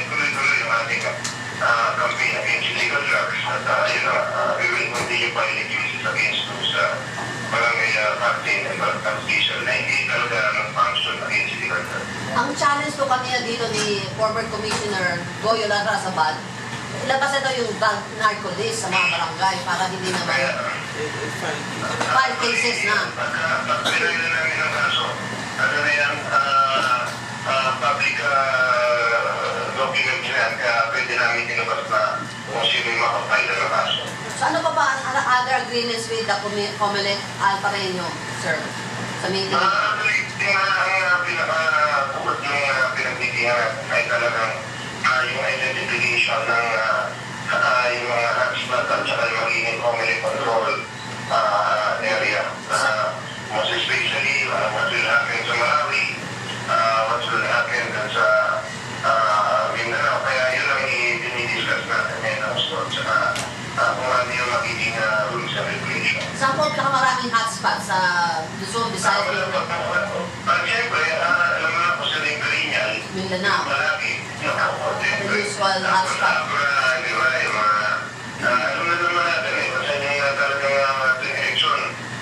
tuloy-tuloy yung ating campaign against illegal drugs at we will continue filing cases against those barangay captain and official na hindi talaga ng-function against illegal drugs. Ang challenge ko kanina dito ni former Commissioner Goyo Larrazabal, ilabas ito yung drug narco list sa mga barangay para hindi naman 5 cases na. Pag pinagin namin ang kaso, ano na yan, public document yan, kaya pwede namin tinubas na kung sino yung makapayda ng kaso. So ano pa ba ang other agreements with the Comelec Alpareño, sir? Sa meeting? Actually, ang pinaka-pukot ng pinagtitingan ay talagang yung identification ng yung mga hotspot at saka yung magiging Comelec control area. Most especially, what will happen sa Malawi, what will happen sa Mindanao. Kaya yun ang i-discuss natin ngayon also. At saka kung ano yung magiging rules and regulations. Saan po pinakamaraming hotspot sa Luzon, Visayas, Mindanao? Siyempre, alam mo na po sila yung Karinyan, Mindanao. Malaki, The usual hotspot. di ba, yung mga, alam na naman natin eh, kasi yung talagang election,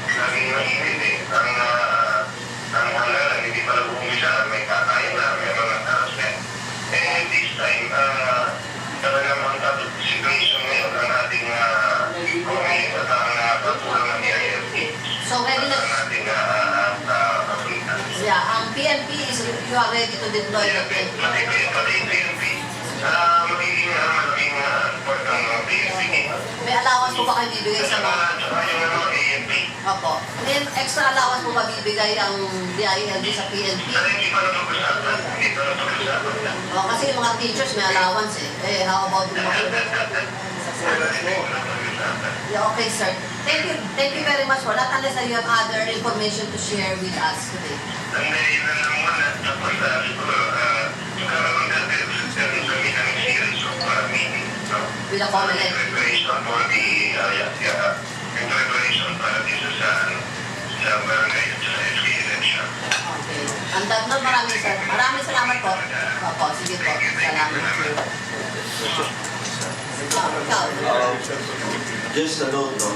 naging mainit eh, ang hanggalan, hindi pala bumisa, may kakain na, may mga harassment. And this time, talagang ang tatod situation ngayon, ang ating Comelec at ang pagtulong ng DILT. So ready na, Ang ating kapulitan. yeah, ang PNP is you are ready to deploy the PNP. Pati yung PNP, magiging malaking important ng PNP. May allowance po ba kayo bibigay sa mga? Saka yung ANP. Opo. May extra allowance po ba bibigay ang DILG sa PNP? Pero hindi pa natupag-usapan. Hindi pa natupag-usapan. O, kasi yung mga teachers may allowance eh. Eh, how about yung mga... Yeah, okay, sir. Thank you very much for that. Unless you have other information to share with us today. Hindi, yun na lang muna. Tapos siguro, magkaroon natin sa minang series of meetings. With the Comelec. Preparation for the, yung preparation para dito sa barangay at sa SK election. Okay. And that, no, maraming salamat po. Opo, sige po. Salamat. Ikaw. Just a note, no?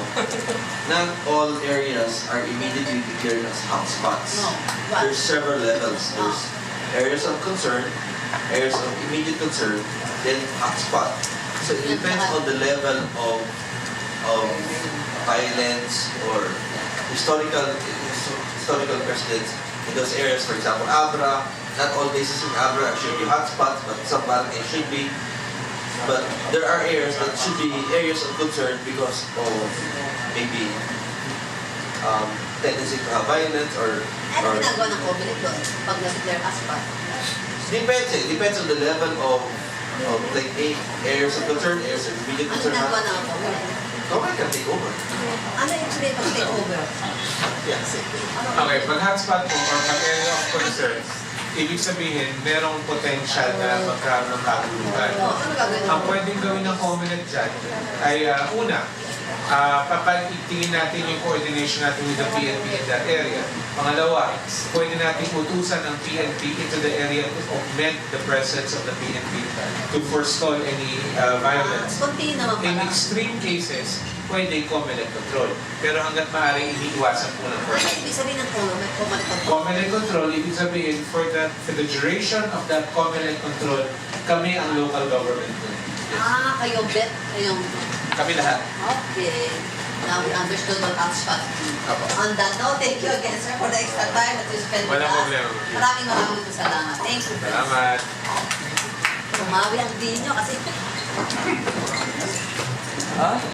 Not all areas are immediately declared as hotspots. No. What? There's several levels. There's areas of concern, areas of immediate concern, then hotspot. So it depends on the level of violence or historical precedents in those areas. For example, Abra, not all places in Abra should be hotspots, but some barangay should be. But there are areas that should be areas of concern because of maybe tendency to have violence or Ano ginagawa ng Comelec doon pag na-declare as pa? depends on the level of like areas of concern, areas of immediate Ano concern. ginagawa ng Comelec? Comelec can take over. Ano yung sabihin pag take over? Okay, pag hotspot po or pag area of concern, ibig sabihin, merong potential na magkaroon ng kaguluhan. Ano gagawin? Ang pwedeng gawin ng Comelec dyan ay una, papalitingin natin yung coordination natin with the PNP in that area. Pangalawa, pwede natin utusan ng PNP into the area to augment the presence of the PNP to forestall any violence. Kunti naman In pala. extreme cases, pwede Comelec control. Pero hanggat maaari, iniiwasan po ng Ano Comelec. ibig sabihin ng Comelec? Comelec control, ibig sabihin, for the duration of that Comelec control, kami ang local government. Kayo bet, kayong... Kami lahat. Okay. Now we understood what hotspot. Apo. On that note, thank you again, sir, for the extra time that you spent with Walang us. problema. Maraming salamat. Thank you. Salamat. Umawi ang dinyo kasi Ha?